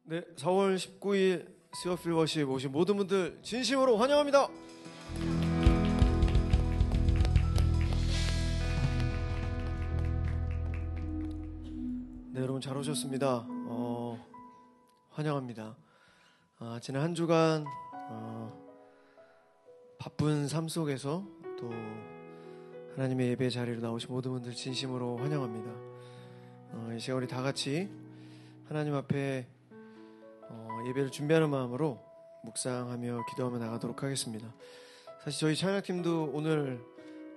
네, 4월 19일 스워필 워십 오신 모든 분들 진심으로 환영합니다. 네, 여러분 잘 오셨습니다. 환영합니다. 지난 한 주간 바쁜 삶 속에서 또 하나님의 예배 자리로 나오신 모든 분들 진심으로 환영합니다. 이 시간 우리 다 같이 하나님 앞에 예배를 준비하는 마음으로 묵상하며 기도하며 나가도록 하겠습니다. 사실 저희 찬양팀도 오늘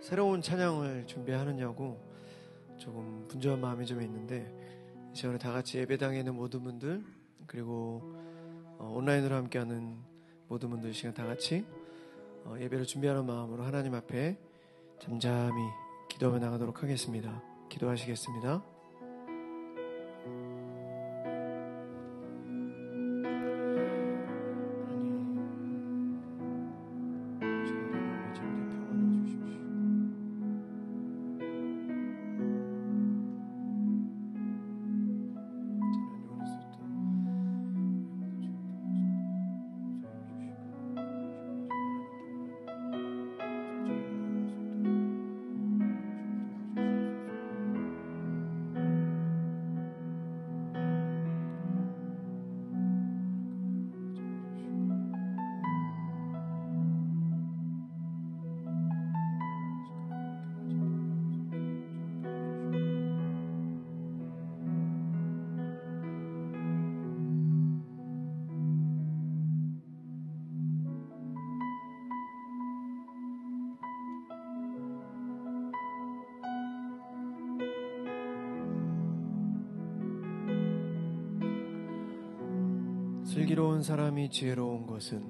새로운 찬양을 준비하느냐고 조금 분주한 마음이 좀 있는데, 이 시간에 다 같이 예배당에 있는 모든 분들, 그리고 온라인으로 함께하는 모든 분들, 이 시간 다 같이 예배를 준비하는 마음으로 하나님 앞에 잠잠히 기도하며 나가도록 하겠습니다. 기도하시겠습니다. 슬기로운 사람이 지혜로운 것은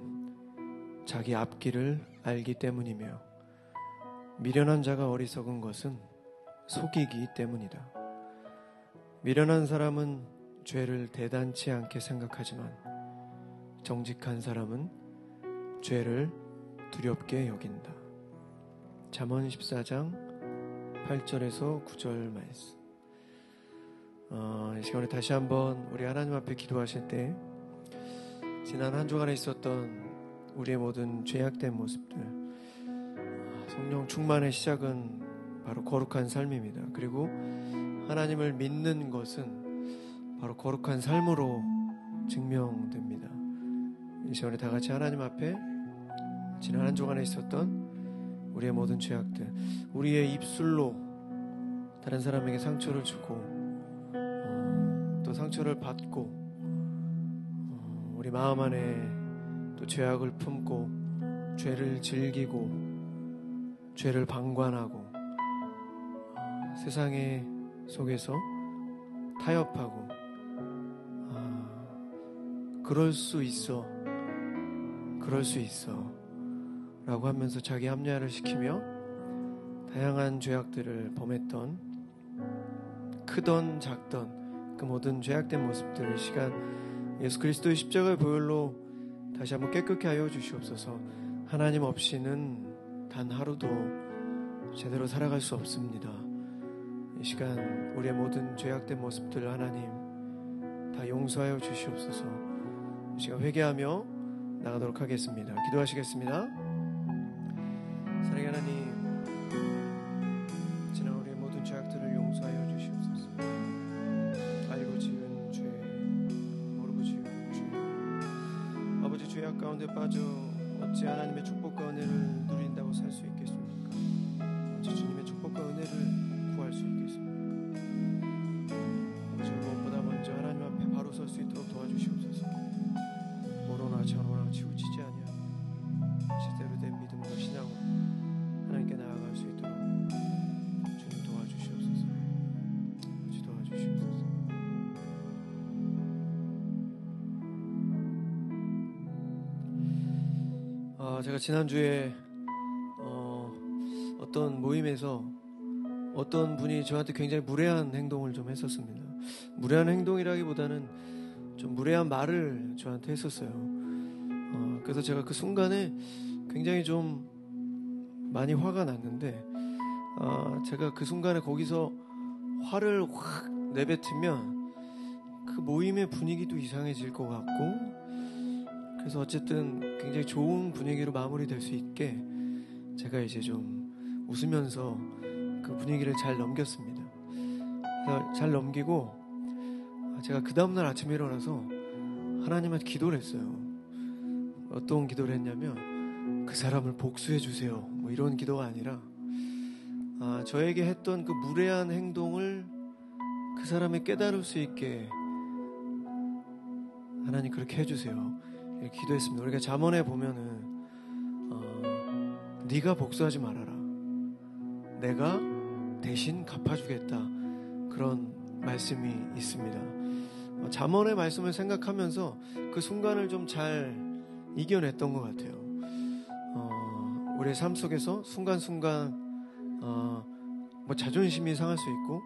자기 앞길을 알기 때문이며, 미련한 자가 어리석은 것은 속이기 때문이다. 미련한 사람은 죄를 대단치 않게 생각하지만 정직한 사람은 죄를 두렵게 여긴다. 잠언 14장 8절에서 9절 말씀. 이 시간에 다시 한번 우리 하나님 앞에 기도하실 때 지난 한 주간에 있었던 우리의 모든 죄악된 모습들, 성령 충만의 시작은 바로 거룩한 삶입니다. 그리고 하나님을 믿는 것은 바로 거룩한 삶으로 증명됩니다. 이 시간에 다 같이 하나님 앞에 지난 한 주간에 있었던 우리의 모든 죄악들, 우리의 입술로 다른 사람에게 상처를 주고 또 상처를 받고, 우리 마음 안에 또 죄악을 품고 죄를 즐기고 죄를 방관하고 세상의 속에서 타협하고, 그럴 수 있어 라고 하면서 자기 합리화를 시키며 다양한 죄악들을 범했던, 크던 작던 그 모든 죄악된 모습들을 시간 예수 그리스도의 십자가의 보혈로 다시 한번 깨끗게 하여 주시옵소서. 하나님 없이는 단 하루도 제대로 살아갈 수 없습니다. 이 시간 우리의 모든 죄악된 모습들 하나님 다 용서하여 주시옵소서. 이 시간 회개하며 나가도록 하겠습니다. 기도하시겠습니다. 사랑의 하나님, 지난 우리의 모든 죄악들을 용서하여 주시옵소서. 알고 지은 죄, 모르고 지은 죄, 아버지, 죄악 가운데 빠져 어찌 하나님의 축복과 은혜를 누린다고 살 수 있겠습니까? 어찌 주님의 축복과 은혜를 구할 수 있겠습니까? 아버지, 무엇보다 먼저 하나님 앞에 바로 설 수 있도록 도와주시옵소서. 오로나 저로나 치우치지 아니하고 제대로 된 믿음과 신앙으로 하나님께 나아갈 수 있도록 주님 도와주시옵소서. 아버지, 도와주시옵소서. 제가 지난주에 어떤 모임에서 어떤 분이 저한테 굉장히 무례한 행동을 좀 했었습니다. 무례한 행동이라기보다는 좀 무례한 말을 저한테 했었어요. 그래서 제가 그 순간에 굉장히 좀 많이 화가 났는데, 제가 그 순간에 거기서 화를 확 내뱉으면 그 모임의 분위기도 이상해질 것 같고, 그래서 어쨌든 굉장히 좋은 분위기로 마무리될 수 있게 제가 이제 좀 웃으면서 그 분위기를 잘 넘겼습니다. 그래서 잘 넘기고 제가 그 다음날 아침에 일어나서 하나님한테 기도를 했어요. 어떤 기도를 했냐면 그 사람을 복수해 주세요, 뭐 이런 기도가 아니라 저에게 했던 그 무례한 행동을 그 사람이 깨달을 수 있게 하나님 그렇게 해주세요, 이렇게 기도했습니다. 우리가 잠언에 보면은 네가 복수하지 말아라, 내가 대신 갚아주겠다, 그런 말씀이 있습니다. 잠언의 말씀을 생각하면서 그 순간을 좀 잘 이겨냈던 것 같아요. 우리의 삶 속에서 순간순간 뭐 자존심이 상할 수 있고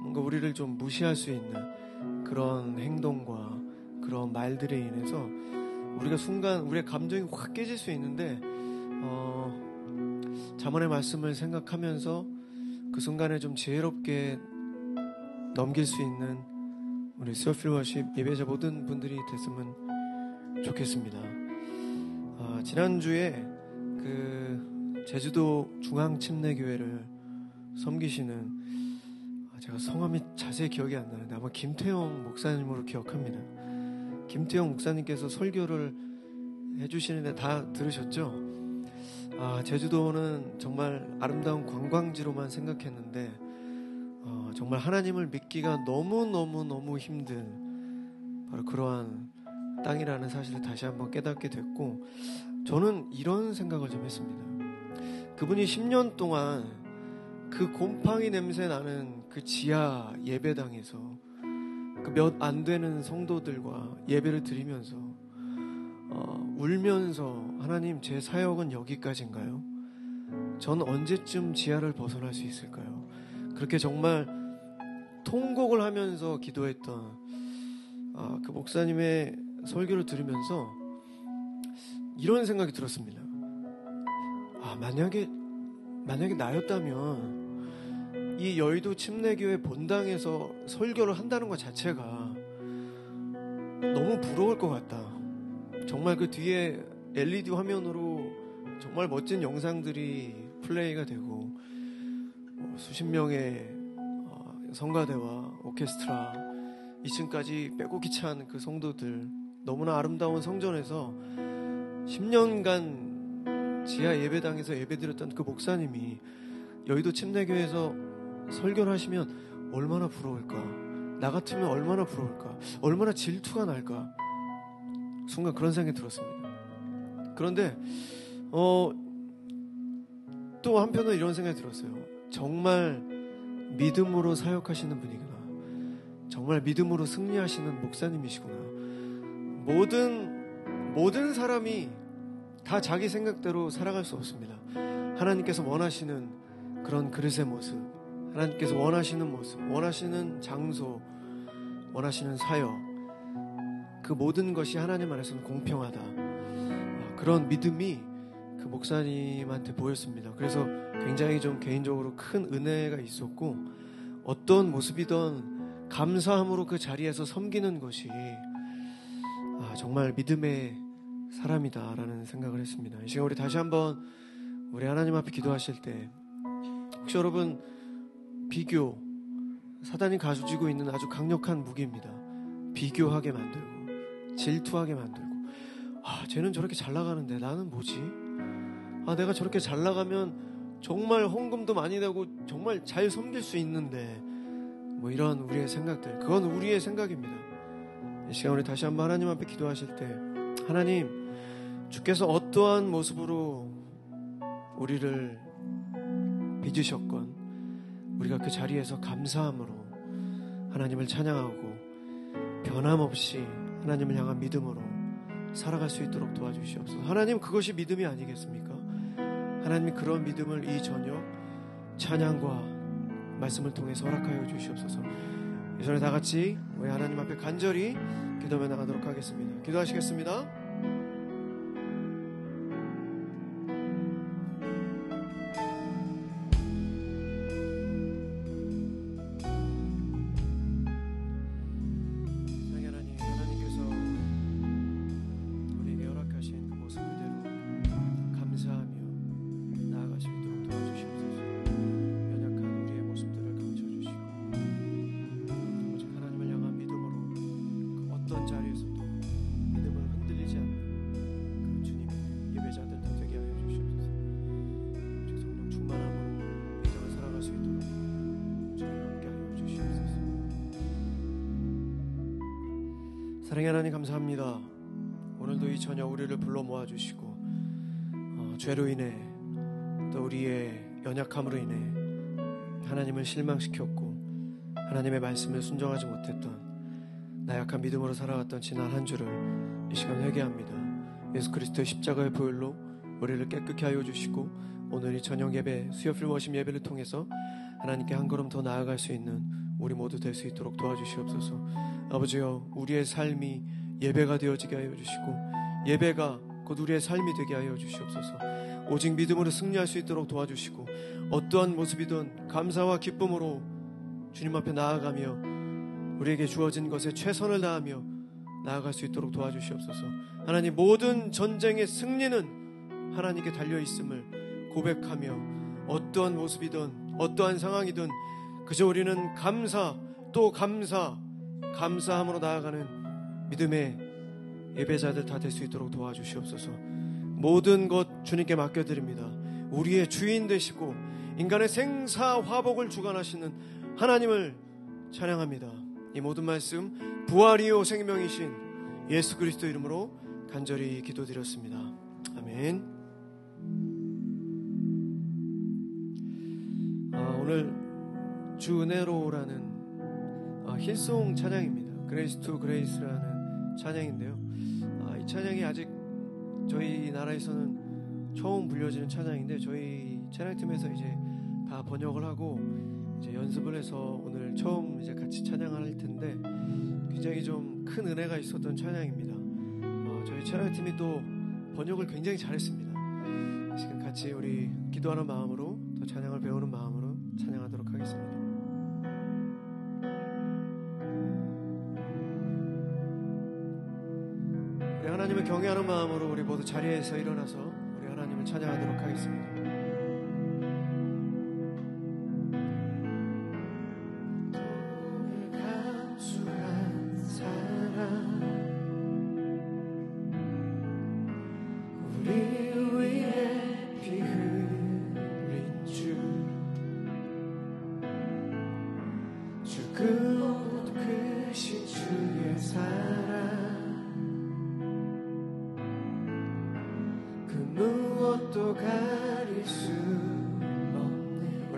뭔가 우리를 좀 무시할 수 있는 그런 행동과 그런 말들에 인해서 우리가 순간 우리의 감정이 확 깨질 수 있는데 잠언의 말씀을 생각하면서 그 순간에 좀 지혜롭게 넘길 수 있는 우리 스피릿 워십 예배자 모든 분들이 됐으면 좋겠습니다. 지난주에 그 제주도 중앙침례교회를 섬기시는, 제가 성함이 자세히 기억이 안 나는데 아마 김태영 목사님으로 기억합니다. 김태영 목사님께서 설교를 해주시는데 다 들으셨죠? 제주도는 정말 아름다운 관광지로만 생각했는데 정말 하나님을 믿기가 너무너무 힘든 바로 그러한 땅이라는 사실을 다시 한번 깨닫게 됐고, 저는 이런 생각을 좀 했습니다. 그분이 10년 동안 그 곰팡이 냄새 나는 그 지하 예배당에서 그 몇 안 되는 성도들과 예배를 드리면서 울면서 하나님, 제 사역은 여기까지인가요? 전 언제쯤 지하를 벗어날 수 있을까요? 그렇게 정말 통곡을 하면서 기도했던 그 목사님의 설교를 들으면서 이런 생각이 들었습니다. 만약에 나였다면 이 여의도 침례교회 본당에서 설교를 한다는 것 자체가 너무 부러울 것 같다. 정말 그 뒤에 LED 화면으로 정말 멋진 영상들이 플레이가 되고 수십 명의 성가대와 오케스트라, 2층까지 빼곡히 찬 그 성도들, 너무나 아름다운 성전에서 10년간 지하 예배당에서 예배드렸던 그 목사님이 여의도 침례교회에서 설교를 하시면 얼마나 부러울까, 나 같으면 얼마나 부러울까, 얼마나 질투가 날까, 순간 그런 생각이 들었습니다. 그런데 또 한편으로 이런 생각이 들었어요. 정말 믿음으로 사역하시는 분이구나, 정말 믿음으로 승리하시는 목사님이시구나. 모든 사람이 다 자기 생각대로 살아갈 수 없습니다. 하나님께서 원하시는 그런 그릇의 모습, 하나님께서 원하시는 모습, 원하시는 장소, 원하시는 사역, 그 모든 것이 하나님 안에서는 공평하다, 그런 믿음이 그 목사님한테 보였습니다. 그래서 굉장히 좀 개인적으로 큰 은혜가 있었고, 어떤 모습이든 감사함으로 그 자리에서 섬기는 것이 정말 믿음의 사람이다라는 생각을 했습니다. 이 시간 우리 다시 한번 우리 하나님 앞에 기도하실 때, 혹시 여러분 비교, 사단이 가지고 있는 아주 강력한 무기입니다. 비교하게 만들고 질투하게 만들고, 쟤는 저렇게 잘 나가는데 나는 뭐지? 내가 저렇게 잘 나가면 정말 헌금도 많이 내고 정말 잘 섬길 수 있는데, 뭐 이런 우리의 생각들, 그건 우리의 생각입니다. 이 시간 우리 다시 한번 하나님 앞에 기도하실 때, 하나님, 주께서 어떠한 모습으로 우리를 빚으셨건 우리가 그 자리에서 감사함으로 하나님을 찬양하고 변함없이 하나님을 향한 믿음으로 살아갈 수 있도록 도와주시옵소서. 하나님, 그것이 믿음이 아니겠습니까? 하나님이 그런 믿음을 이 저녁 찬양과 말씀을 통해서 허락하여 주시옵소서. 이 전에 다 같이 우리 하나님 앞에 간절히 기도하며 나가도록 하겠습니다. 기도하시겠습니다. 어떠한 자리에서도 믿음을 흔들리지 않는 그런 주님의 예배자들 더 되게 하여 주시옵소서. 오직 성령 충만함으로 이 땅을 살아갈 수 있도록 주님 함께 하여 주시옵소서. 사랑의 하나님 감사합니다. 오늘도 이 저녁 우리를 불러 모아주시고 죄로 인해 또 우리의 연약함으로 인해 하나님을 실망시켰고 하나님의 말씀을 순종하지 못했던 나약한 믿음으로 살아갔던 지난 한 주를 이 시간 회개합니다. 예수 그리스도의 십자가의 보혈로 우리를 깨끗게 하여 주시고 오늘 이 저녁 예배 수요필 워십 예배를 통해서 하나님께 한 걸음 더 나아갈 수 있는 우리 모두 될 수 있도록 도와주시옵소서. 아버지여, 우리의 삶이 예배가 되어지게 하여 주시고 예배가 곧 우리의 삶이 되게 하여 주시옵소서. 오직 믿음으로 승리할 수 있도록 도와주시고 어떠한 모습이든 감사와 기쁨으로 주님 앞에 나아가며 우리에게 주어진 것에 최선을 다하며 나아갈 수 있도록 도와주시옵소서. 하나님, 모든 전쟁의 승리는 하나님께 달려있음을 고백하며 어떠한 모습이든 어떠한 상황이든 그저 우리는 감사 또 감사함으로 나아가는 믿음의 예배자들 다 될 수 있도록 도와주시옵소서. 모든 것 주님께 맡겨드립니다. 우리의 주인 되시고 인간의 생사화복을 주관하시는 하나님을 찬양합니다. 이 모든 말씀 부활이요 생명이신 예수 그리스도 이름으로 간절히 기도드렸습니다. 아멘. 오늘 주 은혜로라는 힐송 찬양입니다. 그레이스 투 그레이스라는 찬양인데요. 이 찬양이 아직 저희 나라에서는 처음 불려지는 찬양인데 저희 찬양팀에서 이제 다 번역을 하고 이제 연습을 해서 오늘 처음 이제 같이 찬양을 할 텐데 굉장히 좀 큰 은혜가 있었던 찬양입니다. 저희 찬양팀이 또 번역을 굉장히 잘했습니다. 지금 같이 우리 기도하는 마음으로 또 찬양을 배우는 마음으로 찬양하도록 하겠습니다. 우리 하나님을 경외하는 마음으로 우리 모두 자리에서 일어나서 우리 하나님을 찬양하도록 하겠습니다.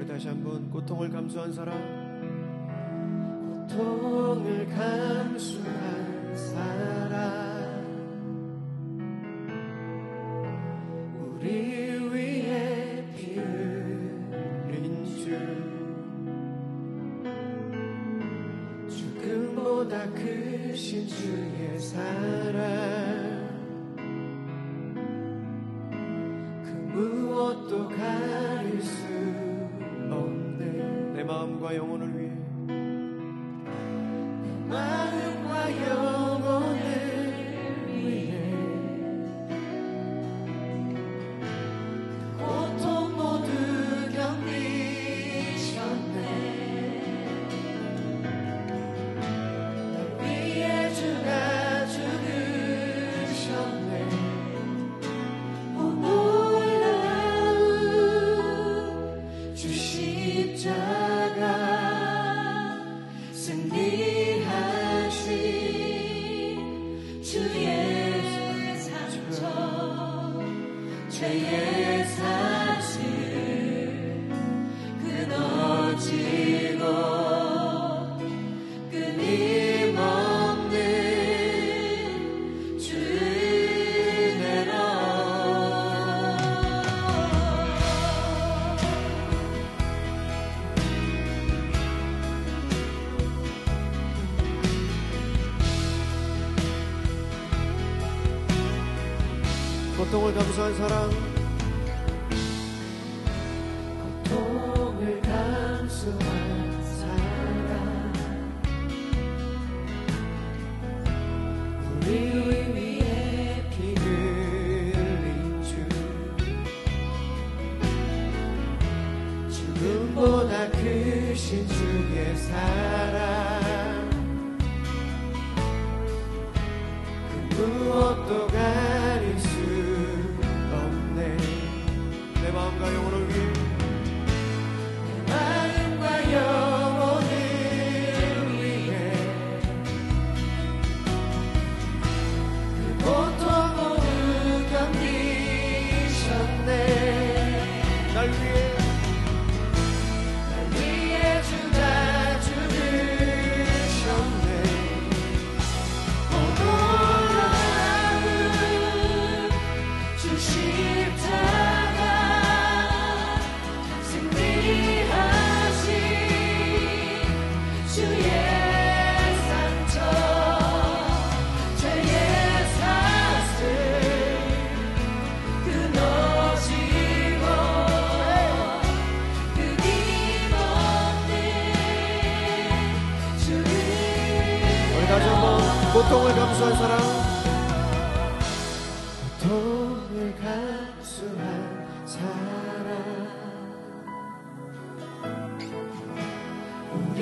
다시 한번 고통을 감수한 사람, 고통을 감수한 사람, 우리 위에 피 흘린 주, 죽음보다 크신 주의 사랑, 그 무엇도 가릴 수 내 마음과 영혼을 위해 내 마음과 영혼을 위해 고통 모두 견디셨네. 날 위해 주가 죽으셨네. 죄의 사실 끊어지고 끊임없는 주 은혜로 고통을 감수한 사랑, 고통을 감수한 사랑, 우리 위에 피 흘린 주, 죽음보다 크신 주의 사랑, 고통을 감수한 사람, 고통을 감수한 사람, 우리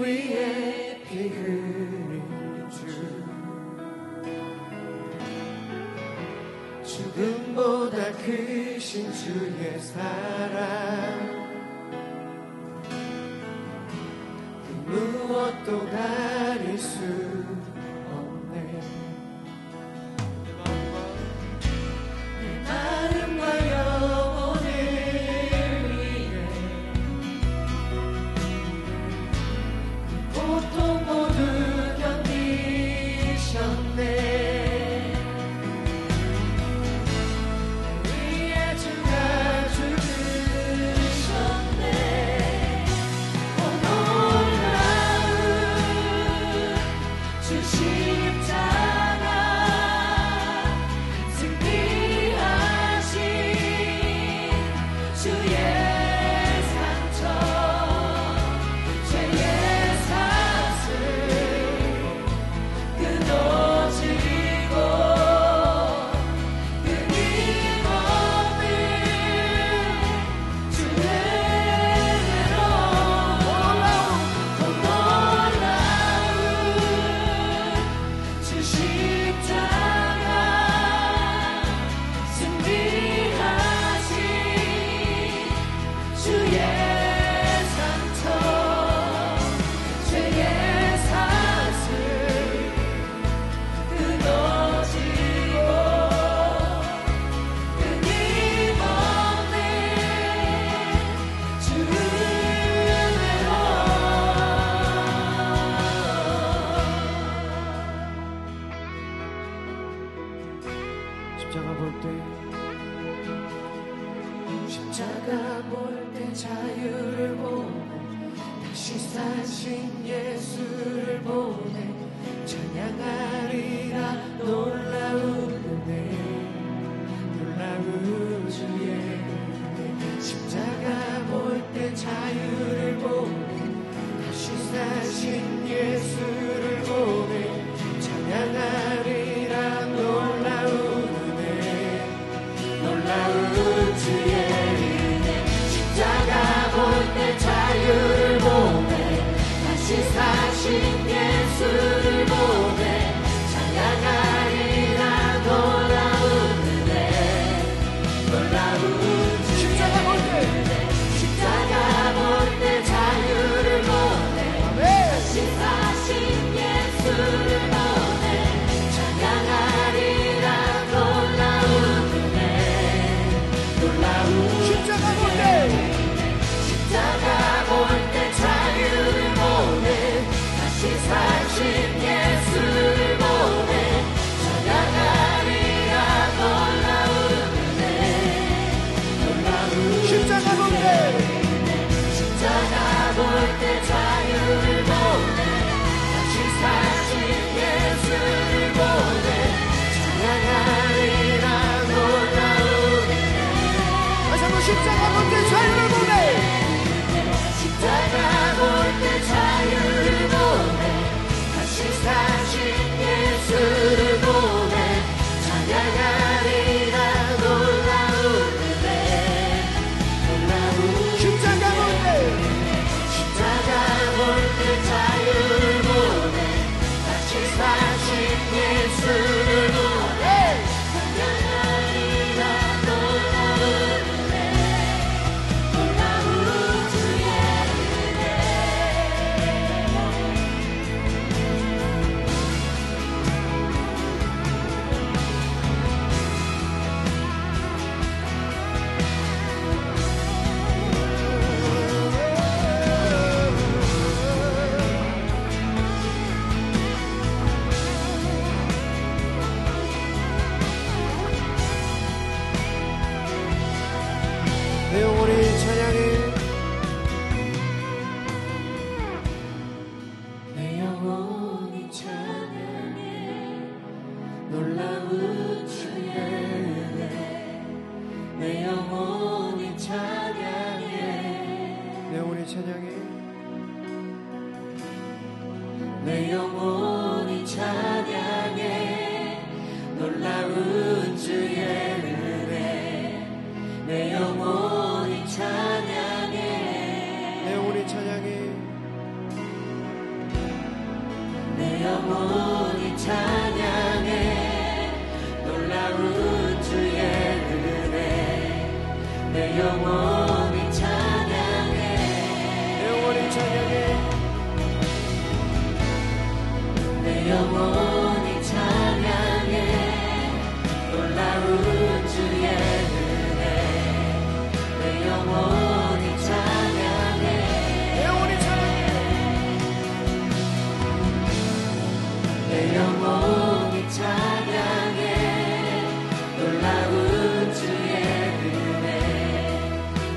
위에 피 흘린 주, 죽음보다 크신 주의 사랑, 무엇도 가릴 수 없네. 내 마음과 영혼을 위해 고통 모두 견디셨네. 내 위에 주가 죽으셨네. 주 십자가 승리하신 주의 상처, 죄의 사슬 끊어지고 끊임없는 주의 은혜로 더 놀라운 주 십자가 승리하신 주의 상처, 죄의 사슬 끊어지고 끊임없는 주 은혜로. 십자가 볼 때 자유를 보고 다시 사신 예수를 보내 찬양하리라. 놀라운 은혜, 놀라운 주의 은혜. 십자가 볼 때 자유를 보내 다시 사신 예수를 보내 찬양하리라. 놀라운 은혜, 놀라운 주의 은혜. 십자가 볼 때 자유를 보내 다시 사신 예수를 보내 찬양하리라. 놀라운 은혜, 놀라운 십자가 볼 때, 십자가 볼 때 자유를 보내 다시 사신 예수를 보내 찬양하리라. 놀라운 은혜, 놀라운 십자가 볼 때, 십자가 볼 때 자유를 보내 다시 사신 예수를 보내 찬양하리라. 놀라운 은혜, 놀라운 십자가 볼 때, 십자가 볼 때 자유를 보내 다시 사신 예수를 보내 찬양하리라. 놀라운 은혜. 다시 한번 십자가 볼 때 자유를 보내, 십자가 볼 때 자유를 보내 다시 사신 예수를 보내 찬양하리라. 놀라운 은혜, 놀라운 십자가 볼 때, 십자가 볼 때 자유를 보내 다시 사신 예수를 보내 찬양하리라. 놀라운 은혜, 놀라운 주의 내 영혼이 찬양해, 내 영혼이 찬양해. 놀라운 주의 은혜, 내 영혼이 찬양해. 내 영혼이 찬양해, 내 영혼이 찬양해. 내 영혼이 찬양해 내 영혼이 찬양해 내 영혼이 찬양해 놀라운 주의 은혜 내 영혼이 찬양해 내 영혼이 찬양해 내 영혼이 찬양해 놀라운 주의 은혜 내 영혼이 찬양해 내 영혼이 찬양해 내 영혼이 찬양해 놀라운 주의 은혜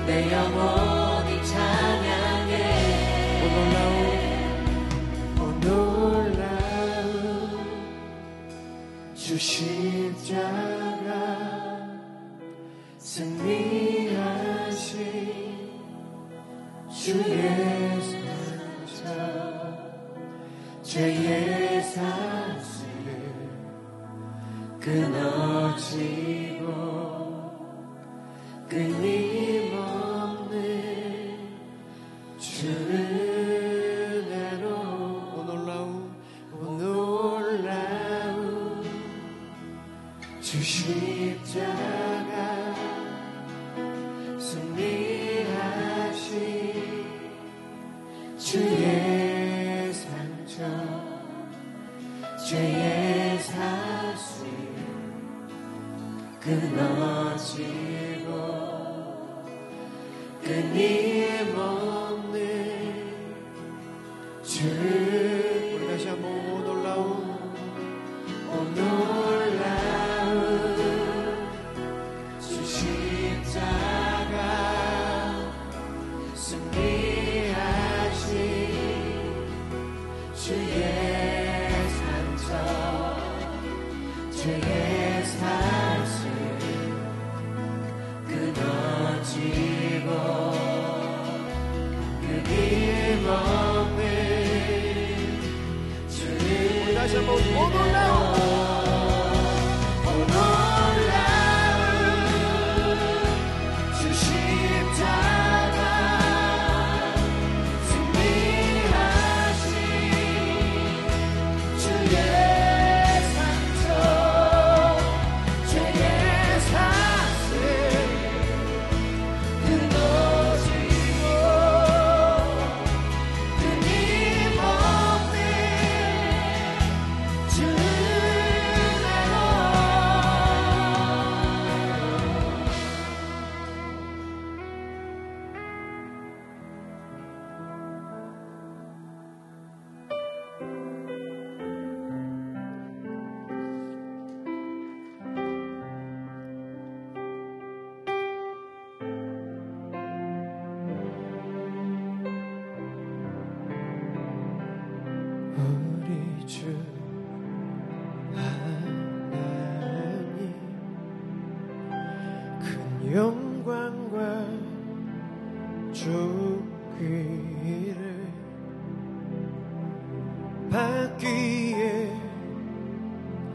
내 영혼이 찬양해 오 놀라운 주 십자가 승리하신 주의 상처 죄의 사슬을 끊어지고 끊임없는 주 은혜로 오 놀라운 주 십자가 승리하신 주의 상처 죄의 사슬 끊어지고 끊임없는 주 우리 다시 한번 오 놀라운 주 십자가 승리하신 주의 상처 죄의 사슬 끊어지고 끊임없는 주 우리 다시 한번 오 놀라운 주 십자가 승리하신 주의 상처 죄의 사슬 끊어지고 끊임없는 주 우리 주 하나님 큰 영광과 존귀를 받기에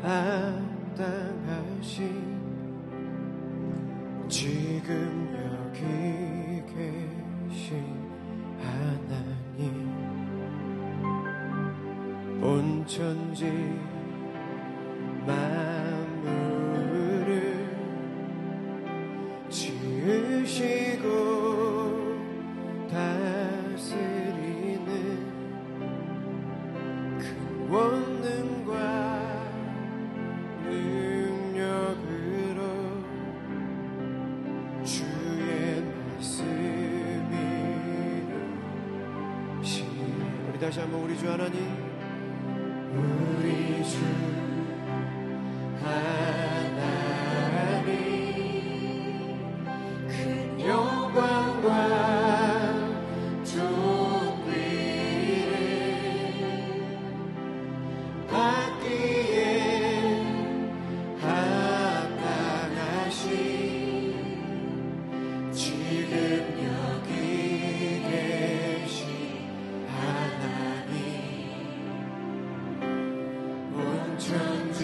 합당하신 지금 여기 계신 하나님 온 천지 만물을 지으시고 다스리는 큰 권능과 능력으로 주의 말씀이 이루시니 우리 다시 한번 우리 주 하나님 우리 주 하나님 큰 영광과 존귀를 받기에 합당하신 지금 여기 계신 하나님 온 천지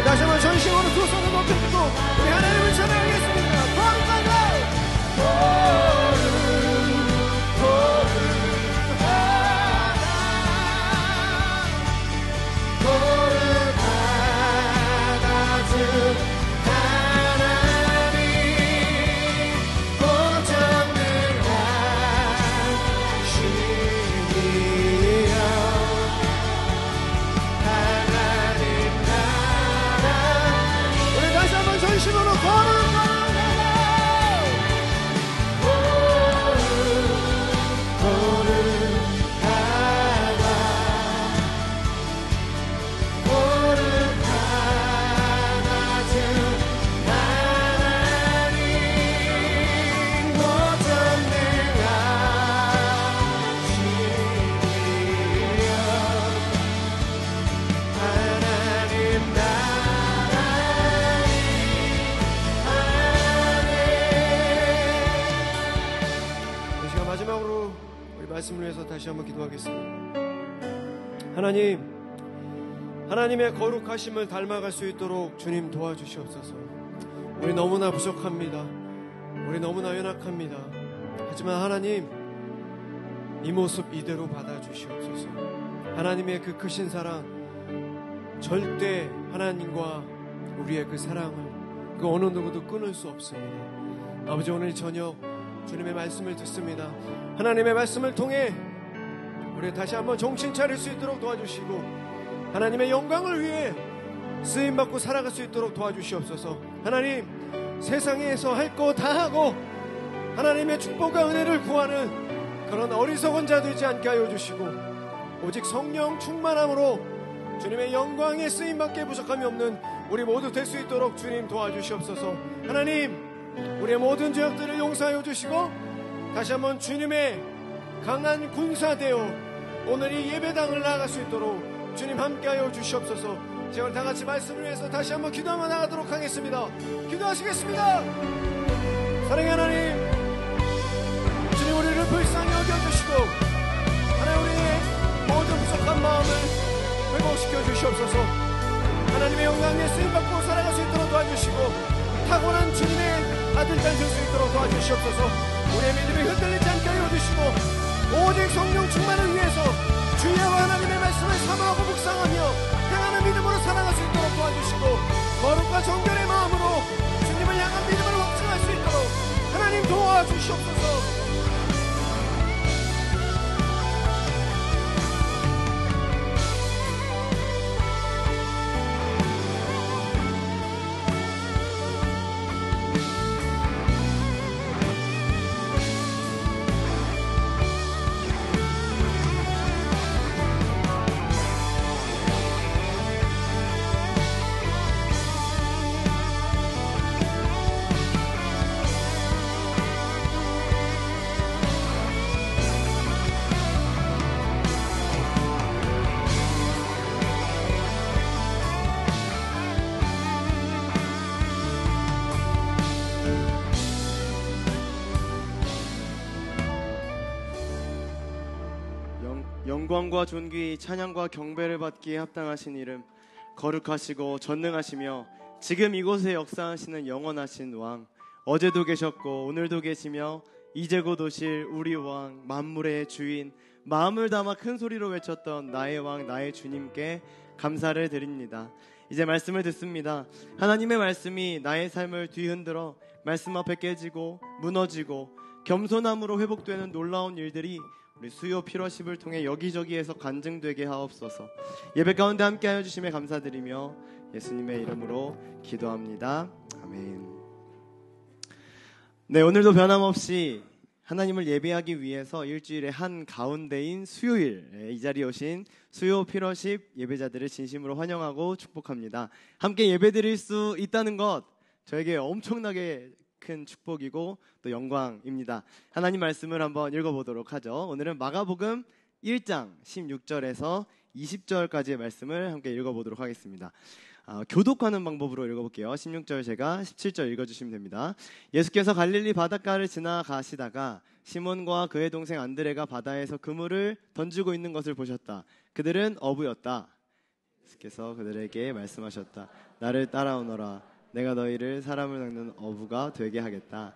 다시 한번 전심으로 두 손을 높여 들고 우리 하나님을 찬양하겠습니다. 전심으로 말씀을 위해서 다시 한번 기도하겠습니다. 하나님, 하나님의 거룩하심을 닮아갈 수 있도록 주님 도와주시옵소서. 우리 너무나 부족합니다. 우리 너무나 연약합니다. 하지만 하나님, 이 모습 이대로 받아주시옵소서. 하나님의 그 크신 사랑, 절대 하나님과 우리의 그 사랑을 그 어느 누구도 끊을 수 없습니다. 아버지, 오늘 저녁 주님의 말씀을 듣습니다. 하나님의 말씀을 통해 우리 다시 한번 정신 차릴 수 있도록 도와주시고 하나님의 영광을 위해 쓰임받고 살아갈 수 있도록 도와주시옵소서. 하나님, 세상에서 할 거 다 하고 하나님의 축복과 은혜를 구하는 그런 어리석은 자 되지 않게 하여 주시고 오직 성령 충만함으로 주님의 영광에 쓰임받게 부족함이 없는 우리 모두 될 수 있도록 주님 도와주시옵소서. 하나님, 우리의 모든 죄악들을 용서하여 주시고 다시 한번 주님의 강한 군사되어 오늘 이 예배당을 나아갈 수 있도록 주님 함께하여 주시옵소서. 제가 다 같이 말씀을 위해서 다시 한번 기도하며 나가도록 하겠습니다. 기도하시겠습니다. 사랑의 하나님, 주님 우리를 불쌍히 여겨주시고 하나님 우리의 모든 부족한 마음을 회복시켜 주시옵소서. 하나님의 영광에 쓰임받고 살아갈 수 있도록 도와주시고 탁월한 주님의 아들 딸 될 수 있도록 도와주시옵소서. 우리의 믿음이 흔들리지 않게 하여 주시고 오직 성령 충만을 위해서 주의 하나님의 말씀을 사모하고 묵상하며 향하는 믿음으로 살아갈 수 있도록 도와주시고 거룩과 정결의 마음으로 주님을 향한 믿음을 확증할 수 있도록 하나님 도와주시옵소서. 영광과 존귀, 찬양과 경배를 받기에 합당하신 이름, 거룩하시고 전능하시며 지금 이곳에 역사하시는 영원하신 왕, 어제도 계셨고 오늘도 계시며 이제 곧 오실 우리 왕, 만물의 주인, 마음을 담아 큰 소리로 외쳤던 나의 왕, 나의 주님께 감사를 드립니다. 이제 말씀을 듣습니다. 하나님의 말씀이 나의 삶을 뒤흔들어 말씀 앞에 깨지고 무너지고 겸손함으로 회복되는 놀라운 일들이 우리 수요 피러십을 통해 여기저기에서 간증되게 하옵소서. 예배 가운데 함께하여 주심에 감사드리며 예수님의 이름으로 기도합니다. 아멘. 네, 오늘도 변함없이 하나님을 예배하기 위해서 일주일의 한 가운데인 수요일, 이 자리에 오신 수요 피러십 예배자들을 진심으로 환영하고 축복합니다. 함께 예배드릴 수 있다는 것, 저에게 엄청나게 큰 축복이고 또 영광입니다. 하나님 말씀을 한번 읽어보도록 하죠. 오늘은 마가복음 1장 16절에서 20절까지의 말씀을 함께 읽어보도록 하겠습니다. 교독하는 방법으로 읽어볼게요. 16절 제가 17절 읽어주시면 됩니다. 예수께서 갈릴리 바닷가를 지나가시다가 시몬과 그의 동생 안드레가 바다에서 그물을 던지고 있는 것을 보셨다. 그들은 어부였다. 예수께서 그들에게 말씀하셨다. 나를 따라오너라. 내가 너희를 사람을 낚는 어부가 되게 하겠다.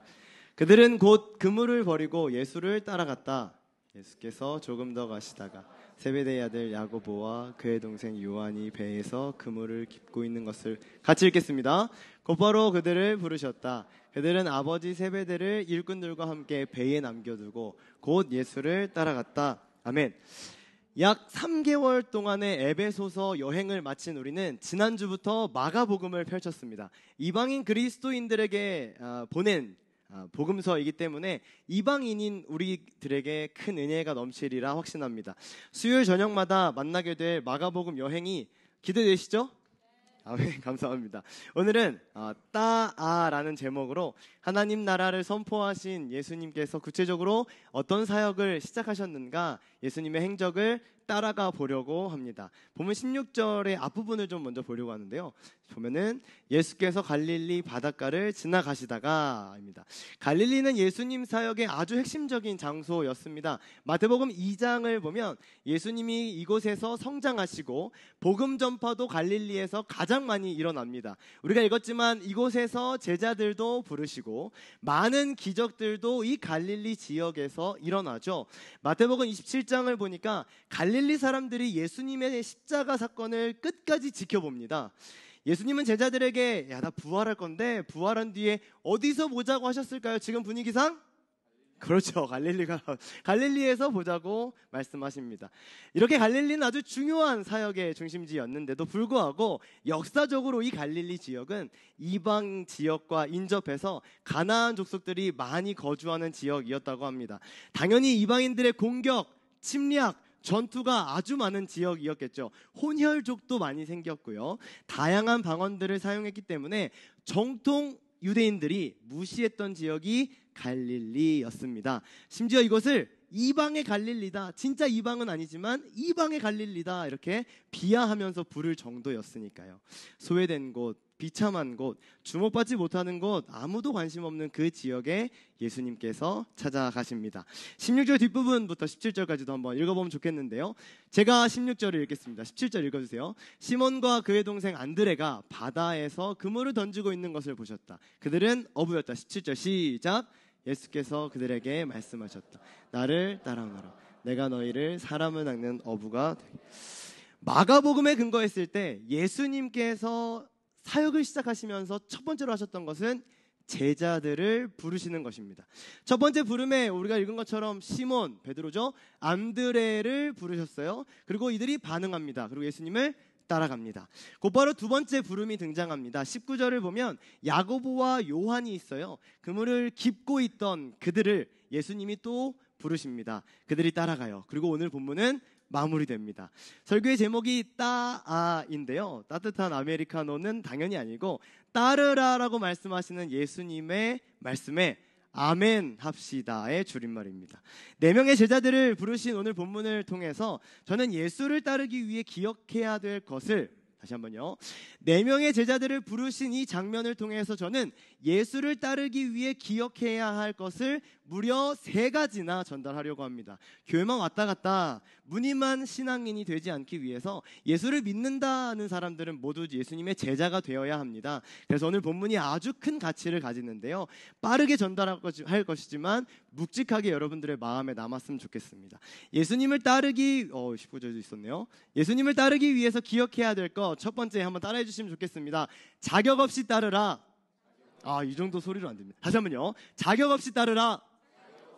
그들은 곧 그물을 버리고 예수를 따라갔다. 예수께서 조금 더 가시다가 세베대의 아들 야고보와 그의 동생 요한이 배에서 그물을 깁고 있는 것을 같이 읽겠습니다. 곧바로 그들을 부르셨다. 그들은 아버지 세베대를 일꾼들과 함께 배에 남겨두고 곧 예수를 따라갔다. 아멘. 약 3개월 동안의 에베소서 여행을 마친 우리는 지난주부터 마가복음을 펼쳤습니다. 이방인 그리스도인들에게 보낸 복음서이기 때문에 이방인인 우리들에게 큰 은혜가 넘치리라 확신합니다. 수요일 저녁마다 만나게 될 마가복음 여행이 기대되시죠? 아멘, 감사합니다. 오늘은 따아라는 제목으로 하나님 나라를 선포하신 예수님께서 구체적으로 어떤 사역을 시작하셨는가, 예수님의 행적을 따라가 보려고 합니다. 보면 16절의 앞부분을 좀 먼저 보려고 하는데요. 보면은 예수께서 갈릴리 바닷가를 지나가시다가 입니다. 갈릴리는 예수님 사역의 아주 핵심적인 장소였습니다. 마태복음 2장을 보면 예수님이 이곳에서 성장하시고 복음 전파도 갈릴리에서 가장 많이 일어납니다. 우리가 읽었지만 이곳에서 제자들도 부르시고 많은 기적들도 이 갈릴리 지역에서 일어나죠. 마태복음 27장을 보니까 갈릴리 사람들이 예수님의 십자가 사건을 끝까지 지켜봅니다. 예수님은 제자들에게 야, 나 부활할 건데 부활한 뒤에 어디서 보자고 하셨을까요? 지금 분위기상? 그렇죠. 갈릴리에서 보자고 말씀하십니다. 이렇게 갈릴리는 아주 중요한 사역의 중심지였는데도 불구하고 역사적으로 이 갈릴리 지역은 이방 지역과 인접해서 가나안 족속들이 많이 거주하는 지역이었다고 합니다. 당연히 이방인들의 공격, 침략, 전투가 아주 많은 지역이었겠죠. 혼혈족도 많이 생겼고요. 다양한 방언들을 사용했기 때문에 정통 유대인들이 무시했던 지역이 갈릴리였습니다. 심지어 이것을 이방의 갈릴리다, 진짜 이방은 아니지만 이방의 갈릴리다 이렇게 비하하면서 부를 정도였으니까요. 소외된 곳, 비참한 곳, 주목받지 못하는 곳, 아무도 관심 없는 그 지역에 예수님께서 찾아가십니다. 16절 뒷부분부터 17절까지도 한번 읽어보면 좋겠는데요. 제가 16절을 읽겠습니다. 17절 읽어주세요. 시몬과 그의 동생 안드레가 바다에서 그물을 던지고 있는 것을 보셨다. 그들은 어부였다. 17절 시작. 예수께서 그들에게 말씀하셨다. 나를 따라오너라. 내가 너희를 사람을 낚는 어부가 되게. 마가복음에 근거했을 때 예수님께서 사역을 시작하시면서 첫 번째로 하셨던 것은 제자들을 부르시는 것입니다. 첫 번째 부름에 우리가 읽은 것처럼 시몬, 베드로죠, 안드레를 부르셨어요. 그리고 이들이 반응합니다. 그리고 예수님을 따라갑니다. 곧바로 두 번째 부름이 등장합니다. 19절을 보면 야고보와 요한이 있어요. 그물을 깁고 있던 그들을 예수님이 또 부르십니다. 그들이 따라가요. 그리고 오늘 본문은 마무리됩니다. 설교의 제목이 따아인데요. 따뜻한 아메리카노는 당연히 아니고 따르라라고 말씀하시는 예수님의 말씀에 아멘 합시다의 줄임말입니다. 4명의 제자들을 부르신 오늘 본문을 통해서 저는 예수를 따르기 위해 기억해야 될 것을 다시 한번요. 4명의 제자들을 부르신 이 장면을 통해서 저는 예수를 따르기 위해 기억해야 할 것을 무려 3가지나 전달하려고 합니다. 교회만 왔다 갔다 무늬만 신앙인이 되지 않기 위해서 예수를 믿는다는 사람들은 모두 예수님의 제자가 되어야 합니다. 그래서 오늘 본문이 아주 큰 가치를 가지는데요. 빠르게 전달할 것이지만 묵직하게 여러분들의 마음에 남았으면 좋겠습니다. 예수님을 따르기 19절도 있었네요. 예수님을 따르기 위해서 기억해야 될 것 첫 번째 한번 따라해 주시면 좋겠습니다. 자격 없이 따르라. 이 정도 소리로 안 됩니다. 다시 한번요. 자격 없이 따르라.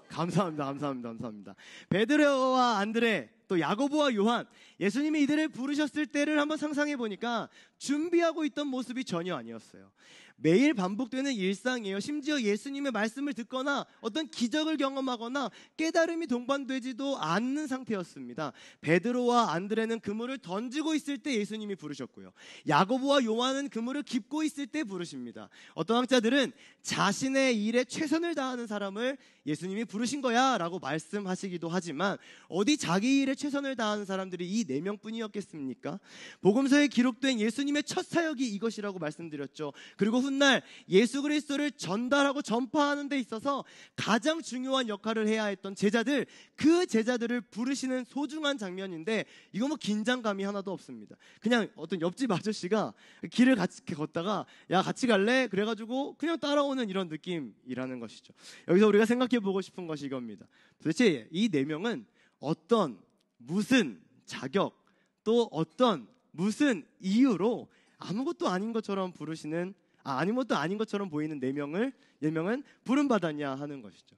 감사합니다. 베드로와 안드레, 또 야고보와 요한, 예수님이 이들을 부르셨을 때를 한번 상상해 보니까 준비하고 있던 모습이 전혀 아니었어요. 매일 반복되는 일상이에요. 심지어 예수님의 말씀을 듣거나 어떤 기적을 경험하거나 깨달음이 동반되지도 않는 상태였습니다. 베드로와 안드레는 그물을 던지고 있을 때 예수님이 부르셨고요. 야고보와 요한은 그물을 깁고 있을 때 부르십니다. 어떤 학자들은 자신의 일에 최선을 다하는 사람을 예수님이 부르신 거야 라고 말씀하시기도 하지만 어디 자기 일에 최선을 다하는 사람들이 이 4명뿐이었겠습니까? 복음서에 기록된 예수님의 첫 사역이 이것이라고 말씀드렸죠. 그리고 훗날 예수 그리스도를 전달하고 전파하는 데 있어서 가장 중요한 역할을 해야 했던 제자들, 그 제자들을 부르시는 소중한 장면인데 이거 뭐 긴장감이 하나도 없습니다. 그냥 어떤 옆집 아저씨가 길을 같이 걷다가 야 같이 갈래? 그래가지고 그냥 따라오는 이런 느낌이라는 것이죠. 여기서 우리가 생각해 보고 싶은 것이 이겁니다. 도대체 이 4명은 어떤 무슨 자격 또 어떤 무슨 이유로 아무것도 아닌 것처럼 부르시는 아무것도 아닌 것처럼 보이는 4명은 부름받았냐 하는 것이죠.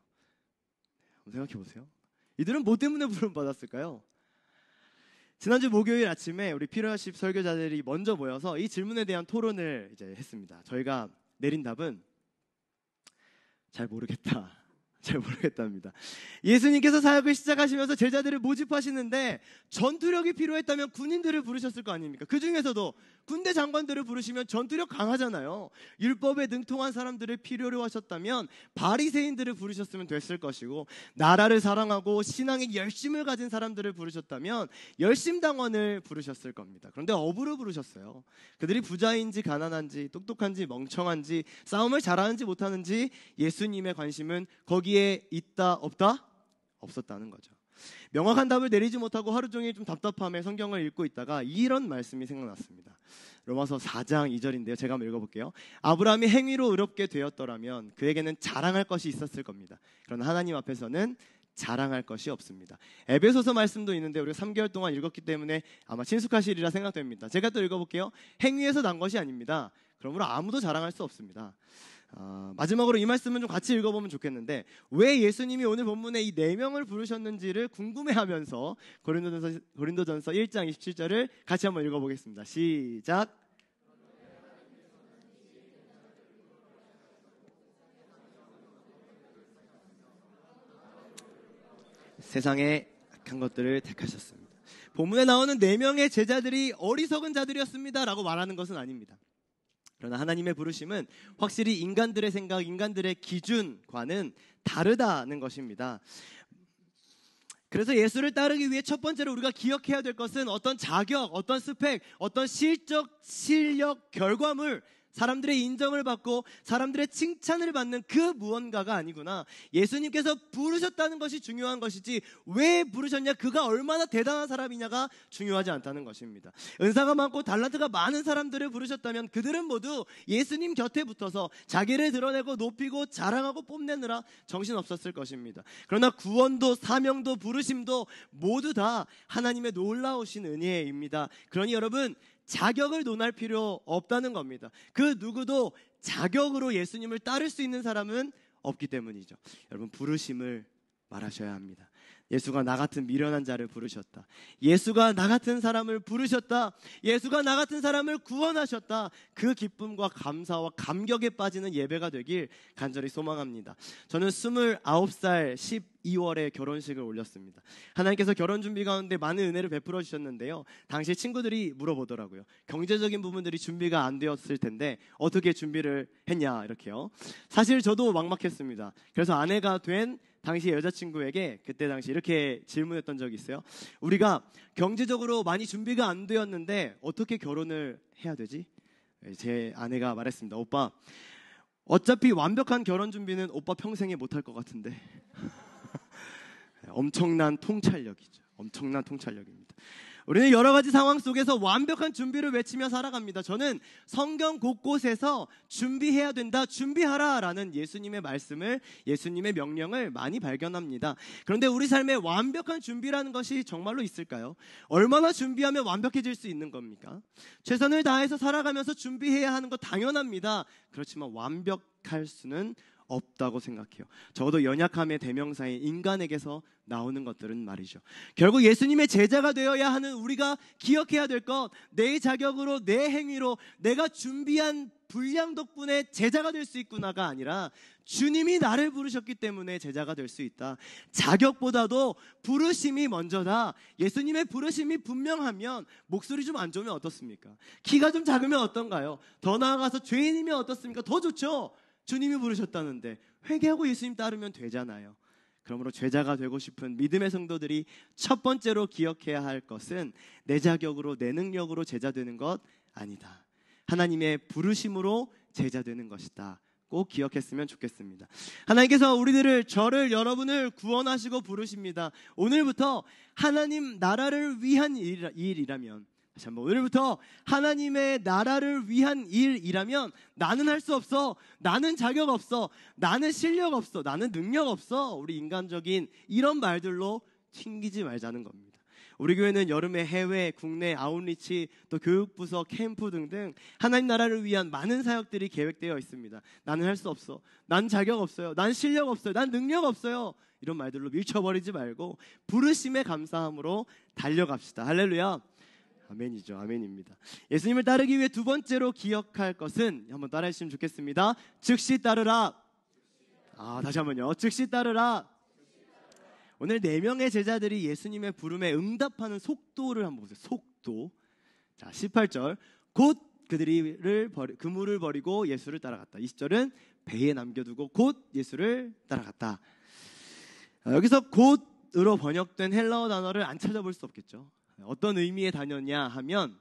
한번 생각해 보세요. 이들은 뭐 때문에 부름받았을까요? 지난주 목요일 아침에 우리 피러십 설교자들이 먼저 모여서 이 질문에 대한 토론을 이제 했습니다. 저희가 내린 답은 잘 모르겠답니다. 예수님께서 사역을 시작하시면서 제자들을 모집하시는데 전투력이 필요했다면 군인들을 부르셨을 거 아닙니까? 그 중에서도 군대 장관들을 부르시면 전투력 강하잖아요. 율법에 능통한 사람들을 필요로 하셨다면 바리새인들을 부르셨으면 됐을 것이고, 나라를 사랑하고 신앙에 열심을 가진 사람들을 부르셨다면 열심당원을 부르셨을 겁니다. 그런데 업으로 부르셨어요. 그들이 부자인지 가난한지 똑똑한지 멍청한지 싸움을 잘하는지 못하는지 예수님의 관심은 거기에 있다 없다? 없었다는 거죠. 명확한 답을 내리지 못하고 하루 종일 좀 답답함에 성경을 읽고 있다가 이런 말씀이 생각났습니다. 로마서 4장 2절인데요. 제가 한번 읽어볼게요. 아브라함이 행위로 의롭게 되었더라면 그에게는 자랑할 것이 있었을 겁니다. 그러나 하나님 앞에서는 자랑할 것이 없습니다. 에베소서 말씀도 있는데 우리가 3개월 동안 읽었기 때문에 아마 친숙하시리라 생각됩니다. 제가 또 읽어볼게요. 행위에서 난 것이 아닙니다. 그러므로 아무도 자랑할 수 없습니다. 마지막으로 이 말씀은 좀 같이 읽어보면 좋겠는데, 왜 예수님이 오늘 본문에 이 4명을 부르셨는지를 궁금해하면서 고린도전서 1장 27절을 같이 한번 읽어보겠습니다. 시작. 세상의 악한 것들을 택하셨습니다. 본문에 나오는 4명의 제자들이 어리석은 자들이었습니다 라고 말하는 것은 아닙니다. 그러나 하나님의 부르심은 확실히 인간들의 생각, 인간들의 기준과는 다르다는 것입니다. 그래서 예수를 따르기 위해 첫 번째로 우리가 기억해야 될 것은 어떤 자격, 어떤 스펙, 어떤 실력, 결과물, 사람들의 인정을 받고 사람들의 칭찬을 받는 그 무언가가 아니구나. 예수님께서 부르셨다는 것이 중요한 것이지 왜 부르셨냐, 그가 얼마나 대단한 사람이냐가 중요하지 않다는 것입니다. 은사가 많고 달란트가 많은 사람들을 부르셨다면 그들은 모두 예수님 곁에 붙어서 자기를 드러내고 높이고 자랑하고 뽐내느라 정신없었을 것입니다. 그러나 구원도 사명도 부르심도 모두 다 하나님의 놀라우신 은혜입니다. 그러니 여러분, 자격을 논할 필요 없다는 겁니다. 그 누구도 자격으로 예수님을 따를 수 있는 사람은 없기 때문이죠. 여러분, 부르심을 말하셔야 합니다. 예수가 나 같은 미련한 자를 부르셨다. 예수가 나 같은 사람을 부르셨다. 예수가 나 같은 사람을 구원하셨다. 그 기쁨과 감사와 감격에 빠지는 예배가 되길 간절히 소망합니다. 저는 29살 12월에 결혼식을 올렸습니다. 하나님께서 결혼 준비 가운데 많은 은혜를 베풀어 주셨는데요. 당시 친구들이 물어보더라고요. 경제적인 부분들이 준비가 안 되었을 텐데 어떻게 준비를 했냐 이렇게요. 사실 저도 막막했습니다. 그래서 아내가 된 당시 여자친구에게 그때 당시 이렇게 질문했던 적이 있어요. 우리가 경제적으로 많이 준비가 안 되었는데 어떻게 결혼을 해야 되지? 제 아내가 말했습니다. 오빠, 어차피 완벽한 결혼 준비는 오빠 평생에 못할 것 같은데. 엄청난 통찰력이죠. 엄청난 통찰력입니다. 우리는 여러 가지 상황 속에서 완벽한 준비를 외치며 살아갑니다. 저는 성경 곳곳에서 준비해야 된다, 준비하라 라는 예수님의 말씀을, 예수님의 명령을 많이 발견합니다. 그런데 우리 삶에 완벽한 준비라는 것이 정말로 있을까요? 얼마나 준비하면 완벽해질 수 있는 겁니까? 최선을 다해서 살아가면서 준비해야 하는 것 당연합니다. 그렇지만 완벽할 수는 없다고 생각해요. 적어도 연약함의 대명사인 인간에게서 나오는 것들은 말이죠. 결국 예수님의 제자가 되어야 하는 우리가 기억해야 될 것, 내 자격으로, 내 행위로 내가 준비한 분량 덕분에 제자가 될 수 있구나가 아니라 주님이 나를 부르셨기 때문에 제자가 될 수 있다. 자격보다도 부르심이 먼저다. 예수님의 부르심이 분명하면 목소리 좀 안 좋으면 어떻습니까? 키가 좀 작으면 어떤가요? 더 나아가서 죄인이면 어떻습니까? 더 좋죠. 주님이 부르셨다는데 회개하고 예수님 따르면 되잖아요. 그러므로 제자가 되고 싶은 믿음의 성도들이 첫 번째로 기억해야 할 것은 내 자격으로, 내 능력으로 제자 되는 것 아니다. 하나님의 부르심으로 제자 되는 것이다. 꼭 기억했으면 좋겠습니다. 하나님께서 저를, 여러분을 구원하시고 부르십니다. 오늘부터 하나님 나라를 위한 일이라면, 다시 한번, 오늘부터 하나님의 나라를 위한 일이라면 나는 할 수 없어, 나는 자격 없어, 나는 실력 없어, 나는 능력 없어, 우리 인간적인 이런 말들로 튕기지 말자는 겁니다. 우리 교회는 여름에 해외, 국내 아웃리치, 또 교육부서, 캠프 등등 하나님 나라를 위한 많은 사역들이 계획되어 있습니다. 나는 할 수 없어, 난 자격 없어요, 난 실력 없어요, 난 능력 없어요, 이런 말들로 밀쳐버리지 말고 부르심의 감사함으로 달려갑시다. 할렐루야. 아멘이죠. 아멘입니다. 예수님을 따르기 위해 두 번째로 기억할 것은, 한번 따라해 주시면 좋겠습니다. 즉시 따르라. 다시 한번요. 즉시 따르라. 오늘 4명의 제자들이 예수님의 부름에 응답하는 속도를 한번 보세요. 속도. 자, 18절. 곧 그들이 그물을 버리고 예수를 따라갔다. 20절은 배에 남겨두고 곧 예수를 따라갔다. 여기서 곧으로 번역된 헬라어 단어를 안 찾아볼 수 없겠죠. 어떤 의미의 단어냐 하면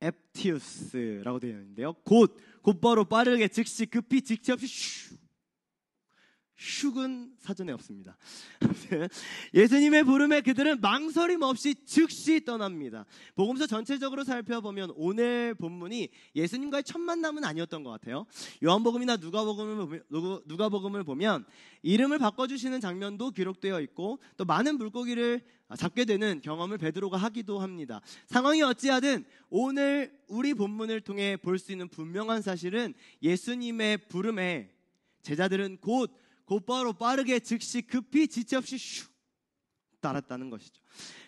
앱티우스라고 되어 있는데요. 곧바로, 빠르게, 즉시, 급히, 직시 없이 슉은 사전에 없습니다. 예수님의 부름에 그들은 망설임 없이 즉시 떠납니다. 복음서 전체적으로 살펴보면 오늘 본문이 예수님과의 첫 만남은 아니었던 것 같아요. 요한복음이나 누가복음을 보면 이름을 바꿔주시는 장면도 기록되어 있고 또 많은 물고기를 잡게 되는 경험을 베드로가 하기도 합니다. 상황이 어찌하든 오늘 우리 본문을 통해 볼 수 있는 분명한 사실은 예수님의 부름에 제자들은 곧바로, 빠르게, 즉시, 급히, 지체 없이 슉 따랐다는 것이죠.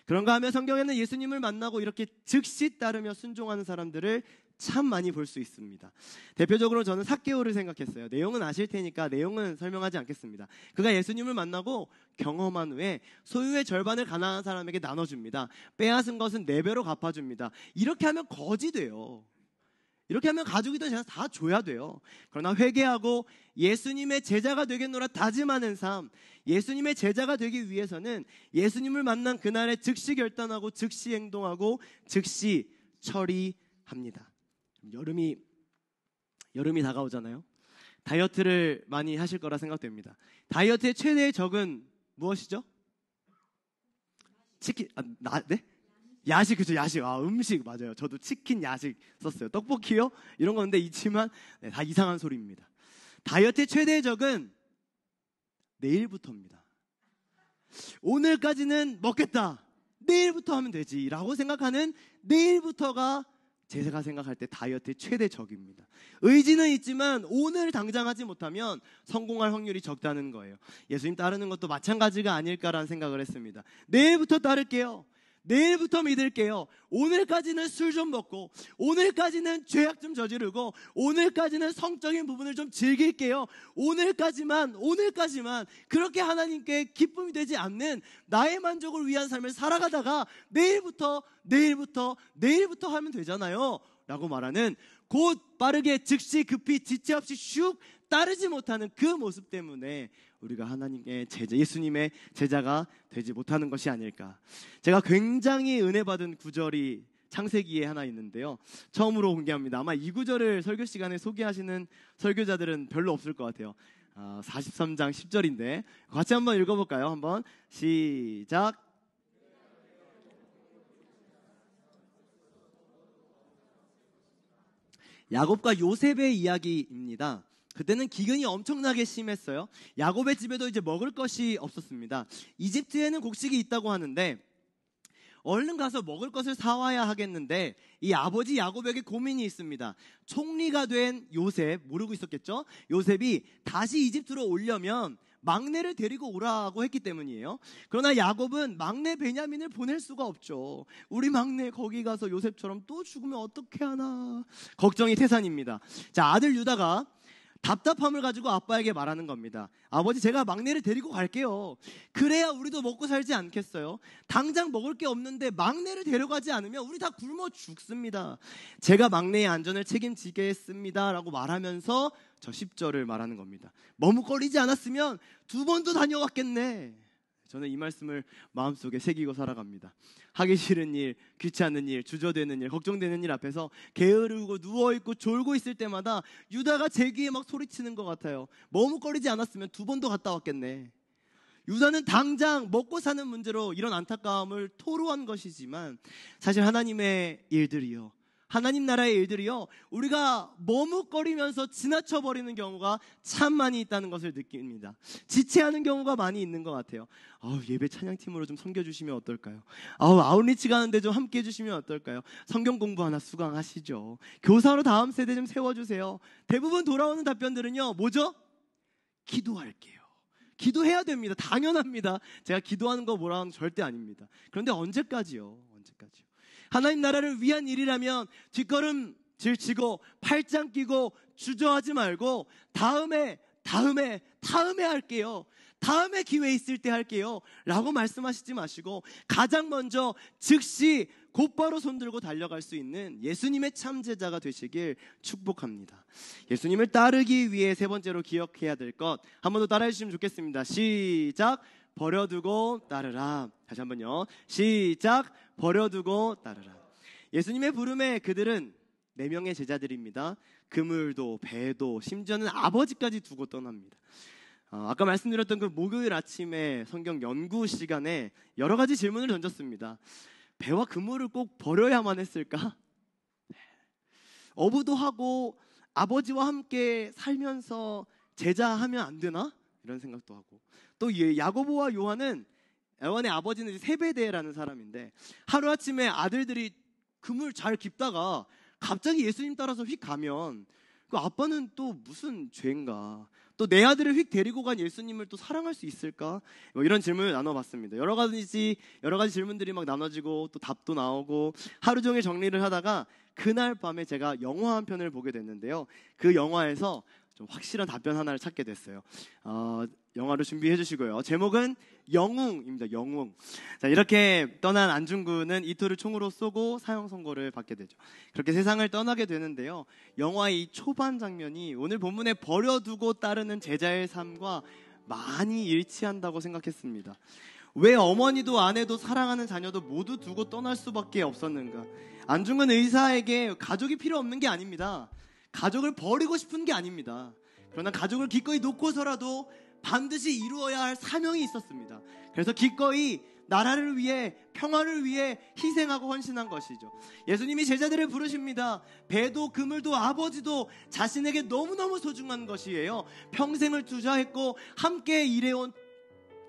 그런가 하면 성경에는 예수님을 만나고 이렇게 즉시 따르며 순종하는 사람들을 참 많이 볼 수 있습니다. 대표적으로 저는 삭개오를 생각했어요. 내용은 아실 테니까 내용은 설명하지 않겠습니다. 그가 예수님을 만나고 경험한 후에 소유의 절반을 가난한 사람에게 나눠줍니다. 빼앗은 것은 4배로 갚아줍니다. 이렇게 하면 거지 돼요. 이렇게 하면 가족이 든 제가 다 줘야 돼요. 그러나 회개하고 예수님의 제자가 되겠노라 다짐하는 삶, 예수님의 제자가 되기 위해서는 예수님을 만난 그날에 즉시 결단하고 즉시 행동하고 즉시 처리합니다. 여름이 다가오잖아요. 다이어트를 많이 하실 거라 생각됩니다. 다이어트의 최대의 적은 무엇이죠? 치킨. 네? 야식, 그죠? 야식. 음식 맞아요. 저도 치킨, 야식 썼어요. 떡볶이요? 이런 건데 있지만 다 이상한 소리입니다. 다이어트의 최대의 적은 내일부터입니다. 오늘까지는 먹겠다, 내일부터 하면 되지 라고 생각하는 내일부터가 제가 생각할 때 다이어트의 최대 적입니다. 의지는 있지만 오늘 당장 하지 못하면 성공할 확률이 적다는 거예요. 예수님 따르는 것도 마찬가지가 아닐까라는 생각을 했습니다. 내일부터 따를게요, 내일부터 믿을게요, 오늘까지는 술 좀 먹고, 오늘까지는 죄악 좀 저지르고, 오늘까지는 성적인 부분을 좀 즐길게요, 오늘까지만 그렇게 하나님께 기쁨이 되지 않는 나의 만족을 위한 삶을 살아가다가 내일부터 하면 되잖아요 라고 말하는 곧, 빠르게, 즉시, 급히, 지체 없이 슉 따르지 못하는 그 모습 때문에 우리가 하나님의 제자, 예수님의 제자가 되지 못하는 것이 아닐까. 제가 굉장히 은혜 받은 구절이 창세기에 하나 있는데요, 처음으로 공개합니다. 아마 이 구절을 설교 시간에 소개하시는 설교자들은 별로 없을 것 같아요. 43장 10절인데 같이 한번 읽어볼까요? 한번 시작. 야곱과 요셉의 이야기입니다. 그때는 기근이 엄청나게 심했어요. 야곱의 집에도 이제 먹을 것이 없었습니다. 이집트에는 곡식이 있다고 하는데 얼른 가서 먹을 것을 사와야 하겠는데 이 아버지 야곱에게 고민이 있습니다. 총리가 된 요셉, 모르고 있었겠죠? 요셉이 다시 이집트로 오려면 막내를 데리고 오라고 했기 때문이에요. 그러나 야곱은 막내 베냐민을 보낼 수가 없죠. 우리 막내 거기 가서 요셉처럼 또 죽으면 어떻게 하나 걱정이 태산입니다. 자, 아들 유다가 답답함을 가지고 아빠에게 말하는 겁니다. 아버지, 제가 막내를 데리고 갈게요. 그래야 우리도 먹고 살지 않겠어요? 당장 먹을 게 없는데 막내를 데려가지 않으면 우리 다 굶어 죽습니다. 제가 막내의 안전을 책임지겠습니다 라고 말하면서 저 10절을 말하는 겁니다. 머뭇거리지 않았으면 2번도 다녀왔겠네. 저는 이 말씀을 마음속에 새기고 살아갑니다. 하기 싫은 일, 귀찮은 일, 주저되는 일, 걱정되는 일 앞에서 게으르고 누워있고 졸고 있을 때마다 유다가 제 귀에 막 소리치는 것 같아요. 머뭇거리지 않았으면 2번도 갔다 왔겠네. 유다는 당장 먹고 사는 문제로 이런 안타까움을 토로한 것이지만 사실 하나님의 일들이요, 하나님 나라의 일들이요, 우리가 머뭇거리면서 지나쳐버리는 경우가 참 많이 있다는 것을 느낍니다. 지체하는 경우가 많이 있는 것 같아요. 예배 찬양팀으로 좀 섬겨주시면 어떨까요? 아웃리치 가는데 좀 함께 해주시면 어떨까요? 성경 공부 하나 수강하시죠. 교사로 다음 세대 좀 세워주세요. 대부분 돌아오는 답변들은요, 뭐죠? 기도할게요. 기도해야 됩니다. 당연합니다. 제가 기도하는 거 뭐라 하는 거 절대 아닙니다. 그런데 언제까지요? 언제까지요? 하나님 나라를 위한 일이라면 뒷걸음질 치고 팔짱 끼고 주저하지 말고 다음에 할게요, 다음에 기회 있을 때 할게요 라고 말씀하시지 마시고 가장 먼저 즉시 곧바로 손들고 달려갈 수 있는 예수님의 참 제자가 되시길 축복합니다. 예수님을 따르기 위해 세 번째로 기억해야 될 것 한 번 더 따라해 주시면 좋겠습니다. 시작. 버려두고 따르라. 다시 한번요. 시작. 버려두고 따르라. 예수님의 부름에 그들은 4명의 제자들입니다. 그물도 배도 심지어는 아버지까지 두고 떠납니다. 아까 말씀드렸던 그 목요일 아침에 성경 연구 시간에 여러 가지 질문을 던졌습니다. 배와 그물을 꼭 버려야만 했을까? 어부도 하고 아버지와 함께 살면서 제자하면 안 되나? 이런 생각도 하고, 또 야고보와 요한의 아버지는 세베대라는 사람인데 하루아침에 아들들이 그물 잘 깁다가 갑자기 예수님 따라서 휙 가면 그 아빠는 또 무슨 죄인가, 또 내 아들을 휙 데리고 간 예수님을 또 사랑할 수 있을까? 이런 질문을 나눠봤습니다. 여러 가지 질문들이 막 나눠지고 또 답도 나오고 하루 종일 정리를 하다가 그날 밤에 제가 영화 한 편을 보게 됐는데요, 그 영화에서 좀 확실한 답변 하나를 찾게 됐어요. 영화를 준비해 주시고요. 제목은 영웅입니다. 영웅. 자, 이렇게 떠난 안중근은 이토를 총으로 쏘고 사형 선고를 받게 되죠. 그렇게 세상을 떠나게 되는데요, 영화의 이 초반 장면이 오늘 본문에 버려두고 따르는 제자의 삶과 많이 일치한다고 생각했습니다. 왜 어머니도 아내도 사랑하는 자녀도 모두 두고 떠날 수밖에 없었는가? 안중근 의사에게 가족이 필요 없는 게 아닙니다. 가족을 버리고 싶은 게 아닙니다. 그러나 가족을 기꺼이 놓고서라도 반드시 이루어야 할 사명이 있었습니다. 그래서 기꺼이 나라를 위해, 평화를 위해 희생하고 헌신한 것이죠. 예수님이 제자들을 부르십니다. 배도 그물도 아버지도 자신에게 너무너무 소중한 것이에요. 평생을 투자했고 함께 일해온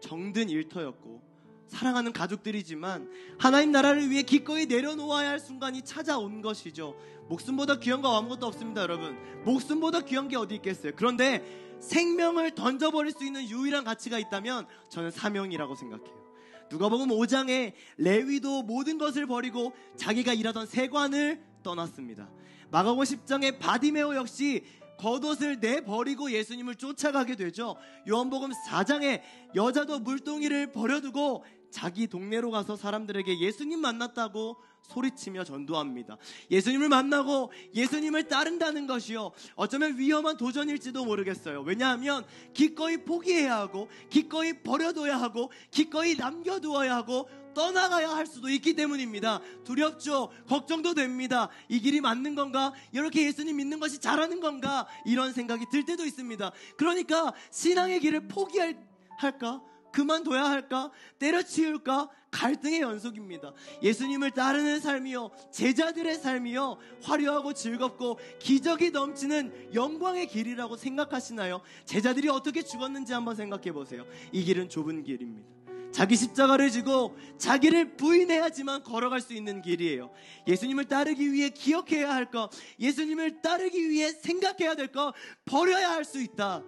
정든 일터였고 사랑하는 가족들이지만 하나님 나라를 위해 기꺼이 내려놓아야 할 순간이 찾아온 것이죠. 목숨보다 귀한 거 아무것도 없습니다, 여러분. 목숨보다 귀한 게 어디 있겠어요. 그런데 생명을 던져버릴 수 있는 유일한 가치가 있다면 저는 사명이라고 생각해요. 누가복음 5장에 레위도 모든 것을 버리고 자기가 일하던 세관을 떠났습니다. 마가복음 10장에 바디메오 역시 겉옷을 내버리고 예수님을 쫓아가게 되죠. 요한복음 4장에 여자도 물동이를 버려두고 자기 동네로 가서 사람들에게 예수님 만났다고 소리치며 전도합니다. 예수님을 만나고 예수님을 따른다는 것이요, 어쩌면 위험한 도전일지도 모르겠어요. 왜냐하면 기꺼이 포기해야 하고, 기꺼이 버려둬야 하고, 기꺼이 남겨두어야 하고, 떠나가야 할 수도 있기 때문입니다. 두렵죠. 걱정도 됩니다. 이 길이 맞는 건가? 이렇게 예수님 믿는 것이 잘하는 건가? 이런 생각이 들 때도 있습니다. 그러니까 신앙의 길을 포기할까? 그만둬야 할까? 때려치울까? 갈등의 연속입니다. 예수님을 따르는 삶이요, 제자들의 삶이요, 화려하고 즐겁고 기적이 넘치는 영광의 길이라고 생각하시나요? 제자들이 어떻게 죽었는지 한번 생각해 보세요. 이 길은 좁은 길입니다. 자기 십자가를 지고 자기를 부인해야지만 걸어갈 수 있는 길이에요. 예수님을 따르기 위해 기억해야 할 것, 예수님을 따르기 위해 생각해야 될 것, 버려야 할 수 있다.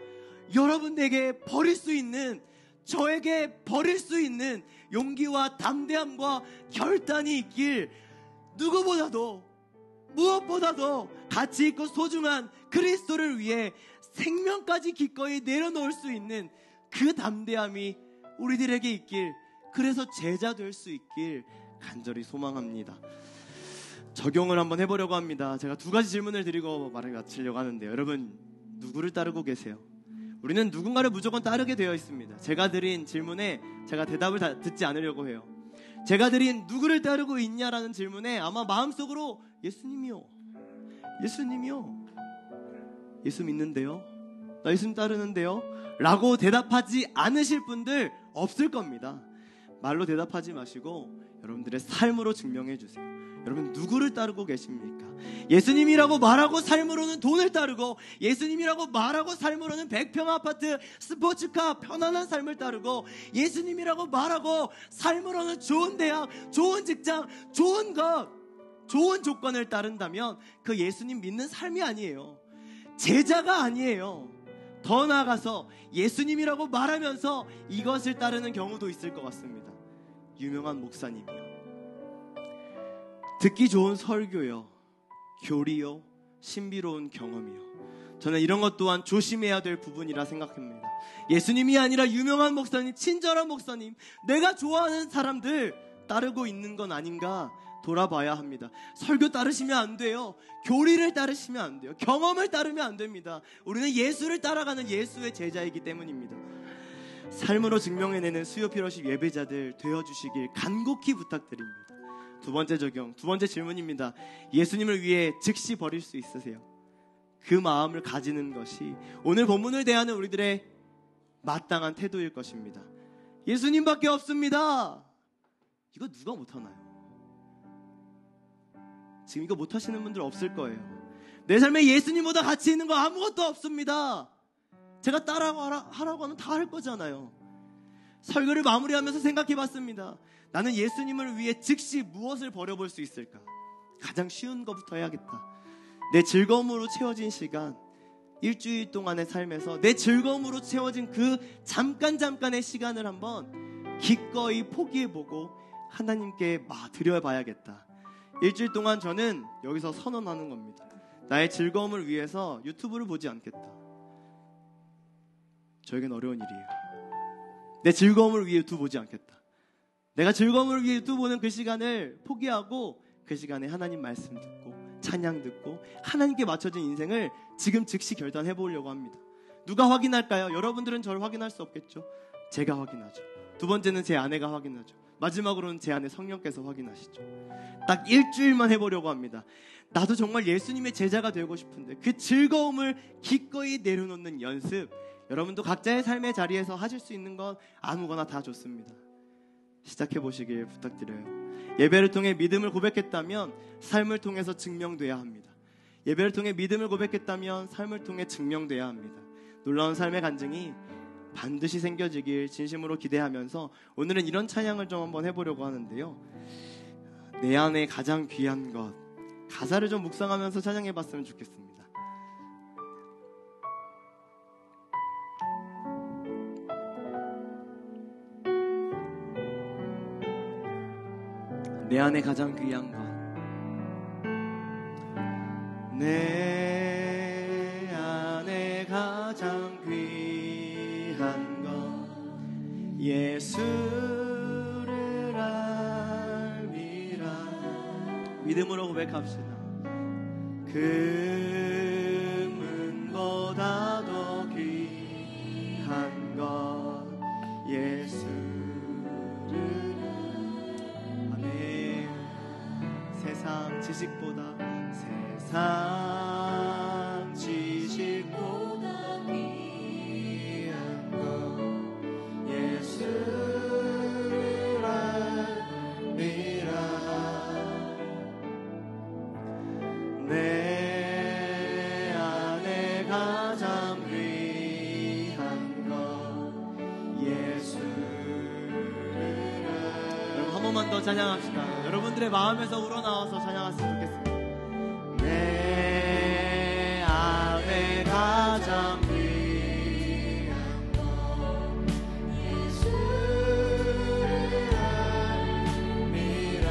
여러분에게 버릴 수 있는, 저에게 버릴 수 있는 용기와 담대함과 결단이 있길, 누구보다도 무엇보다도 가치 있고 소중한 그리스도를 위해 생명까지 기꺼이 내려놓을 수 있는 그 담대함이 우리들에게 있길, 그래서 제자 될 수 있길 간절히 소망합니다. 적용을 한번 해보려고 합니다. 제가 두 가지 질문을 드리고 말을 마치려고 하는데요. 여러분, 누구를 따르고 계세요? 우리는 누군가를 무조건 따르게 되어 있습니다. 제가 드린 질문에 제가 대답을 다 듣지 않으려고 해요. 제가 드린 누구를 따르고 있냐라는 질문에 아마 마음속으로 예수님이요, 예수님이요, 예수 믿는데요, 나 예수님 따르는데요 라고 대답하지 않으실 분들 없을 겁니다. 말로 대답하지 마시고 여러분들의 삶으로 증명해 주세요. 여러분, 누구를 따르고 계십니까? 예수님이라고 말하고 삶으로는 돈을 따르고, 예수님이라고 말하고 삶으로는 100평 아파트, 스포츠카, 편안한 삶을 따르고, 예수님이라고 말하고 삶으로는 좋은 대학, 좋은 직장, 좋은 것, 좋은 조건을 따른다면 그 예수님 믿는 삶이 아니에요. 제자가 아니에요. 더 나아가서 예수님이라고 말하면서 이것을 따르는 경우도 있을 것 같습니다. 유명한 목사님이요, 듣기 좋은 설교요, 교리요, 신비로운 경험이요. 저는 이런 것 또한 조심해야 될 부분이라 생각합니다. 예수님이 아니라 유명한 목사님, 친절한 목사님, 내가 좋아하는 사람들 따르고 있는 건 아닌가 돌아봐야 합니다. 설교 따르시면 안 돼요. 교리를 따르시면 안 돼요. 경험을 따르면 안 됩니다. 우리는 예수를 따라가는 예수의 제자이기 때문입니다. 삶으로 증명해내는 수요 피러십 예배자들 되어주시길 간곡히 부탁드립니다. 두 번째 적용, 두 번째 질문입니다. 예수님을 위해 즉시 버릴 수 있으세요? 그 마음을 가지는 것이 오늘 본문을 대하는 우리들의 마땅한 태도일 것입니다. 예수님밖에 없습니다. 이거 누가 못하나요? 지금 이거 못하시는 분들 없을 거예요. 내 삶에 예수님보다 가치 있는 거 아무것도 없습니다. 제가 따라하라고 하면 다 할 거잖아요. 설교를 마무리하면서 생각해봤습니다. 나는 예수님을 위해 즉시 무엇을 버려볼 수 있을까? 가장 쉬운 것부터 해야겠다. 내 즐거움으로 채워진 시간, 일주일 동안의 삶에서 내 즐거움으로 채워진 그 잠깐의 시간을 한번 기꺼이 포기해보고 하나님께 드려봐야겠다. 일주일 동안 저는 여기서 선언하는 겁니다. 나의 즐거움을 위해서 유튜브를 보지 않겠다. 저에겐 어려운 일이에요. 내 즐거움을 위해 유튜브 보지 않겠다. 내가 즐거움을 위해 유튜브 보는 그 시간을 포기하고 그 시간에 하나님 말씀 듣고 찬양 듣고 하나님께 맞춰진 인생을 지금 즉시 결단해 보려고 합니다. 누가 확인할까요? 여러분들은 저를 확인할 수 없겠죠. 제가 확인하죠. 두 번째는 제 아내가 확인하죠. 마지막으로는 제 아내 성령께서 확인하시죠. 딱 일주일만 해보려고 합니다. 나도 정말 예수님의 제자가 되고 싶은데 그 즐거움을 기꺼이 내려놓는 연습, 여러분도 각자의 삶의 자리에서 하실 수 있는 건 아무거나 다 좋습니다. 시작해 보시길 부탁드려요. 예배를 통해 믿음을 고백했다면 삶을 통해서 증명돼야 합니다. 예배를 통해 믿음을 고백했다면 삶을 통해 증명돼야 합니다. 놀라운 삶의 간증이 반드시 생겨지길 진심으로 기대하면서 오늘은 이런 찬양을 좀 한번 해보려고 하는데요. 내 안에 가장 귀한 것, 가사를 좀 묵상하면서 찬양해봤으면 좋겠습니다. 내 안에 가장 귀한 것, 내 안에 가장 귀한 것, 예수를 믿음으로 고백합시다. 금은보다도 귀한 것 예수를. 아멘. 세상 지식보다 귀한 것 예수를 알미라. 내 안에 가장 귀한 것 예수를. 여러분 한 번만 더 찬양합시다. 여러분들의 마음에서 우러나와서 찬양했으면 좋겠습니다. 내 안에 가장 귀한 것 예수를 알미라.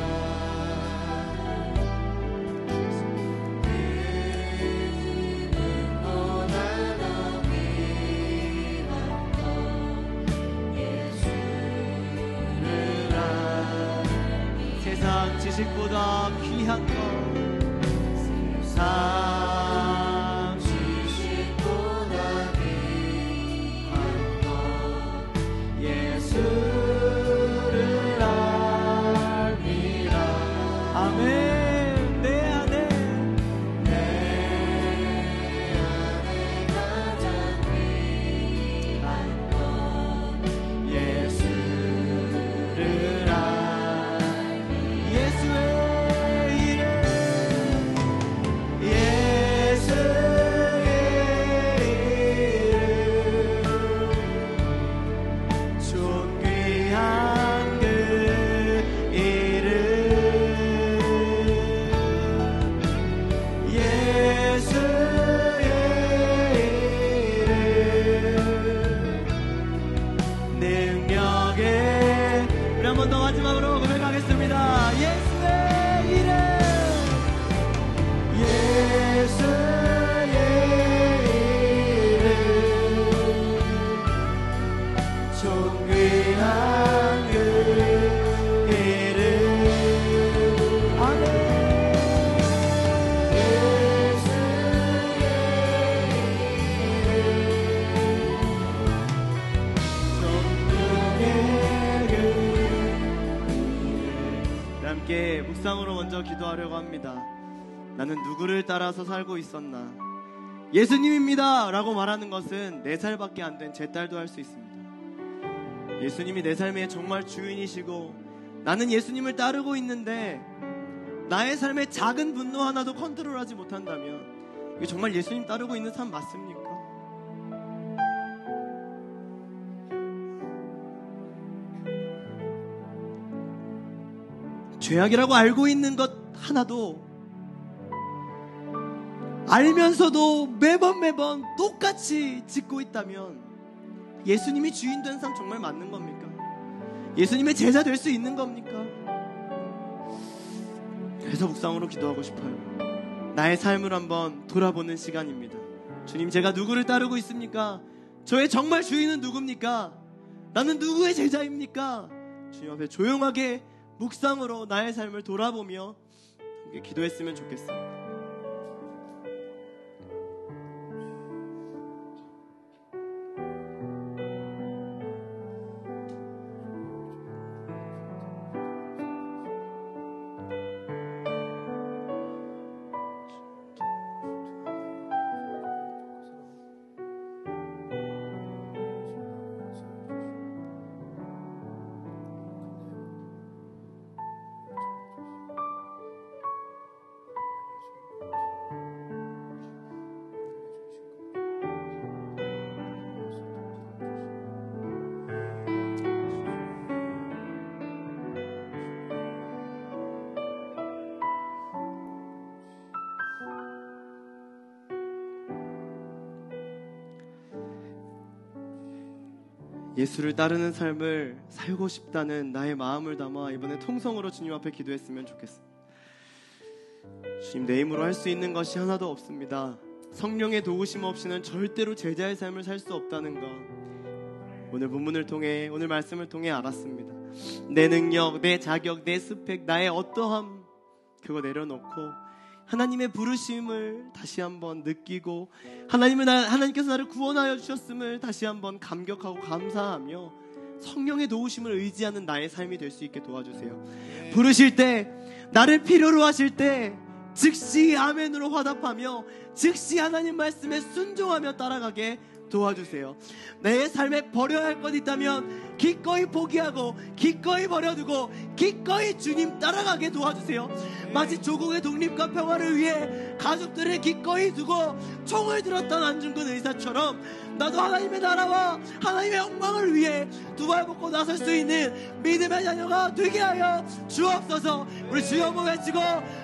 금은보다 더 귀한 것 예수를 알미라. 세상 지식보다 귀한 것 세상 지식보다 귀한 것 예수를 알미라. 아멘. 내 안에 가장 귀한 것 예수를 알미라. 예수의 이름 존귀한 그 이름 예수의 이름 능력에. 우리 한 번 더 마지막으로 고백하겠습니다. 예수의 이름 예수의 이름 존귀한 그 이름. 아멘. 함께 묵상으로 먼저 기도하려고 합니다. 나는 누구를 따라서 살고 있었나? 예수님입니다 라고 말하는 것은 4살밖에 안 된 제 딸도 할 수 있습니다. 예수님이 내 삶의 정말 주인이시고 나는 예수님을 따르고 있는데 나의 삶의 작은 분노 하나도 컨트롤하지 못한다면 이게 정말 예수님 따르고 있는 삶 맞습니까? 죄악이라고 알고 있는 것 하나도 알면서도 매번 똑같이 짓고 있다면 예수님이 주인 된 삶 정말 맞는 겁니까? 예수님의 제자 될 수 있는 겁니까? 그래서 묵상으로 기도하고 싶어요. 나의 삶을 한번 돌아보는 시간입니다. 주님, 제가 누구를 따르고 있습니까? 저의 정말 주인은 누굽니까? 나는 누구의 제자입니까? 주님 앞에 조용하게 묵상으로 나의 삶을 돌아보며 함께 기도했으면 좋겠습니다. 예수를 따르는 삶을 살고 싶다는 나의 마음을 담아 이번에 통성으로 주님 앞에 기도했으면 좋겠습니다. 주님, 내 힘으로 할 수 있는 것이 하나도 없습니다. 성령의 도우심 없이는 절대로 제자의 삶을 살 수 없다는 것, 오늘 본문을 통해, 오늘 말씀을 통해 알았습니다. 내 능력, 내 자격, 내 스펙, 나의 어떠함, 그거 내려놓고 하나님의 부르심을 다시 한번 느끼고 하나님께서 나를 구원하여 주셨음을 다시 한번 감격하고 감사하며 성령의 도우심을 의지하는 나의 삶이 될 수 있게 도와주세요. 부르실 때, 나를 필요로 하실 때 즉시 아멘으로 화답하며 즉시 하나님 말씀에 순종하며 따라가게 도와주세요. 내 삶에 버려야 할 것 있다면 기꺼이 포기하고 기꺼이 버려두고 기꺼이 주님 따라가게 도와주세요. 마치 조국의 독립과 평화를 위해 가족들을 기꺼이 두고 총을 들었던 안중근 의사처럼 나도 하나님의 나라와 하나님의 영광을 위해 두 발 벗고 나설 수 있는 믿음의 자녀가 되게 하여 주옵소서. 우리 주여 한번 외치고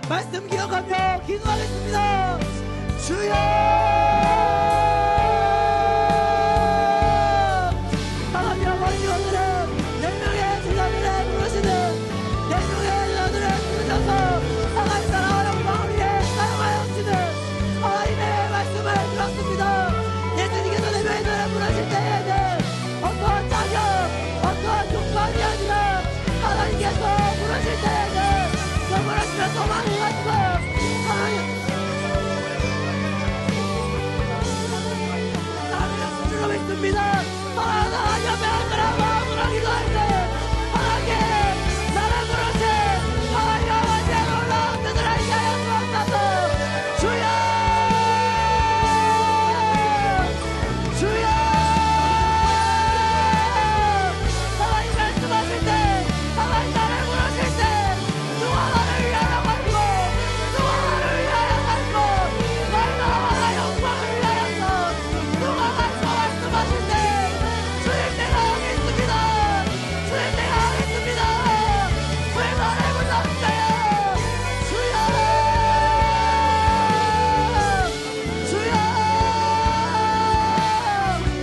말씀 기억하며 기도하겠습니다. 주여, 하나님 아버지, 오늘은 4명의 제자들을 부르시는 4명의 제자들을 부르셔서 하나님 나라와 영광을 위해 사용하여 주시는 하나님의 말씀을 들었습니다. 예수님께서 4명의 제자들을 부르실 때에는 어떠한 자격, 어떠한 조건이 아니라 하나님께서 부르실 때에는 그 부르시면 도망을 가지고 하나님 있습니다. 하나님 앞에 하늘하고 아무나 기도할 때 하나님께 나를 부르신 하나님 아버지의 놀라운 뜻을 알게 하여 주옵소서. 주여, 주여, 하나님 말씀하실 때 하나님 나를 부르실 때 누가 나를 위하여 가지고 누가 나를 위하여 가지고 나의 나라와 영광을 위하여서 누가 말씀하실 때 주님 내가 여기 있습니다. 주님 내가 여기 있습니다. 왜 나를 불렀어요? 주여, 주여,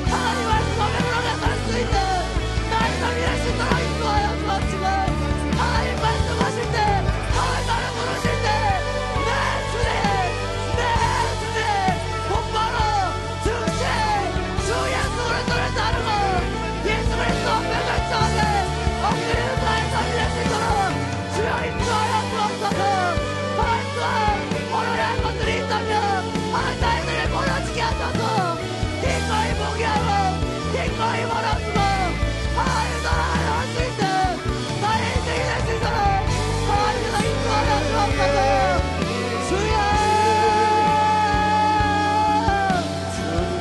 하나님 말씀 앞에 무릎에 설 수 있는 나의 삶이 수 있도록 인도하여 주었지만 하나님 말씀하실 때 하나님 나를 부르실 때 내 주님 곧바로 즉시 주 예수 그리스도를 따르고 예수 그리스도 앞에 결정하게 엎드리는 나의 삶이 될 수 있도록 주여 인도하여 주옵소서. 하나님 또한 버려야 할 것들이 있다면 하나님 나의 삶을 버려지게 하셔서 기꺼이 포기하고 기꺼이 버려주고 하나님 나라를 할 수 있는 나의 인생이 될 수 있도록 하나님께서 인도하여 주옵소서. 주여,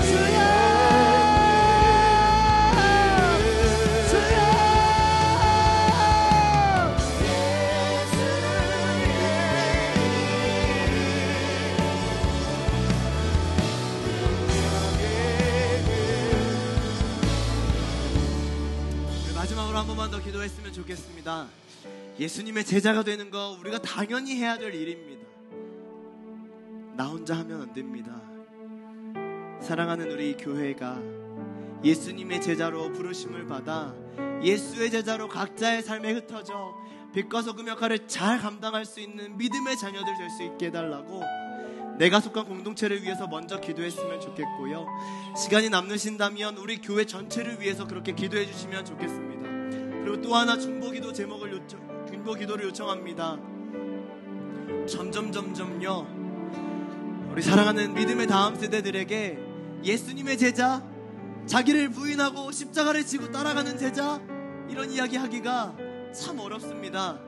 주여, 주여, 마지막으로 한 번만 더 기도했으면 좋겠습니다. 예수님의 제자가 되는 거 우리가 당연히 해야 될 일입니다. 나 혼자 하면 안 됩니다. 사랑하는 우리 교회가 예수님의 제자로 부르심을 받아 예수의 제자로 각자의 삶에 흩어져 빛과 소금 역할을 잘 감당할 수 있는 믿음의 자녀들 될 수 있게 해달라고 내가 속한 공동체를 위해서 먼저 기도했으면 좋겠고요. 시간이 남으신다면 우리 교회 전체를 위해서 그렇게 기도해 주시면 좋겠습니다. 그리고 또 하나 중보기도 중보기도를 요청합니다. 점점요 우리 사랑하는 믿음의 다음 세대들에게 예수님의 제자, 자기를 부인하고 십자가를 지고 따라가는 제자, 이런 이야기 하기가 참 어렵습니다.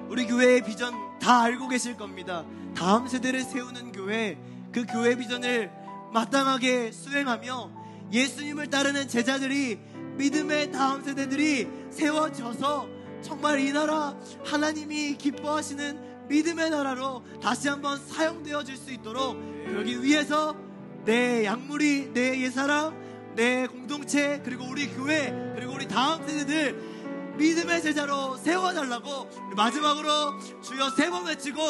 우리 교회의 비전 다 알고 계실 겁니다. 다음 세대를 세우는 교회, 그 교회 비전을 마땅하게 수행하며 예수님을 따르는 제자들이, 믿음의 다음 세대들이 세워져서 정말 이 나라 하나님이 기뻐하시는 믿음의 나라로 다시 한번 사용되어질 수 있도록, 그러기 위해서 내 약물이, 내 옛사람, 내 공동체, 그리고 우리 교회, 그리고 우리 다음 세대들 믿음의 제자로 세워달라고 마지막으로 주여 3번 외치고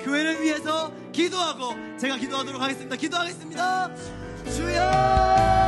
교회를 위해서 기도하고 제가 기도하도록 하겠습니다. 기도하겠습니다. 주여,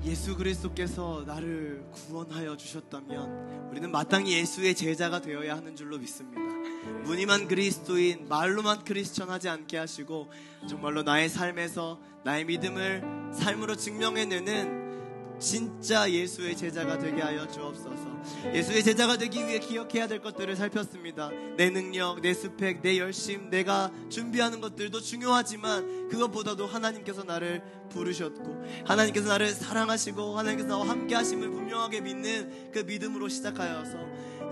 예수 그리스도께서 나를 구원하여 주셨다면 우리는 마땅히 예수의 제자가 되어야 하는 줄로 믿습니다. 무늬만 그리스도인, 말로만 크리스천 하지 않게 하시고 정말로 나의 삶에서 나의 믿음을 삶으로 증명해내는 진짜 예수의 제자가 되게 하여 주옵소서. 예수의 제자가 되기 위해 기억해야 될 것들을 살폈습니다. 내 능력, 내 스펙, 내 열심, 내가 준비하는 것들도 중요하지만 그것보다도 하나님께서 나를 부르셨고 하나님께서 나를 사랑하시고 하나님께서 나와 함께 하심을 분명하게 믿는 그 믿음으로 시작하여서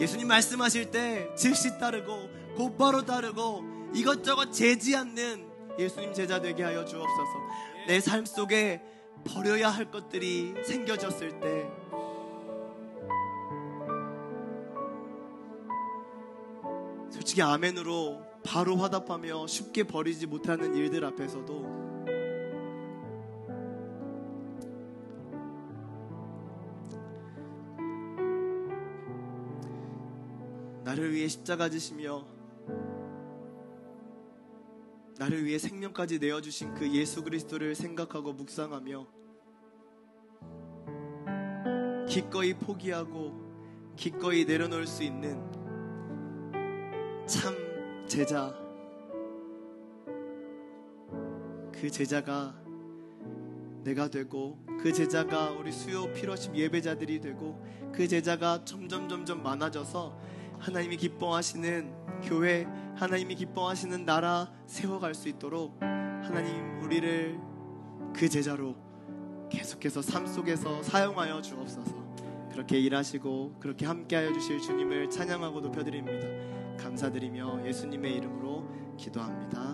예수님 말씀하실 때 즉시 따르고 곧바로 따르고 이것저것 재지 않는 예수님 제자 되게 하여 주옵소서. 내 삶 속에 버려야 할 것들이 생겨졌을 때 솔직히 아멘으로 바로 화답하며 쉽게 버리지 못하는 일들 앞에서도 나를 위해 십자가 지시며 나를 위해 생명까지 내어주신 그 예수 그리스도를 생각하고 묵상하며 기꺼이 포기하고 기꺼이 내려놓을 수 있는 참 제자, 그 제자가 내가 되고 그 제자가 우리 수요 피러십 예배자들이 되고 그 제자가 점점 많아져서 하나님이 기뻐하시는 교회, 하나님이 기뻐하시는 나라 세워갈 수 있도록 하나님 우리를 그 제자로 계속해서 삶 속에서 사용하여 주옵소서. 그렇게 일하시고 그렇게 함께하여 주실 주님을 찬양하고 높여드립니다. 감사드리며 예수님의 이름으로 기도합니다.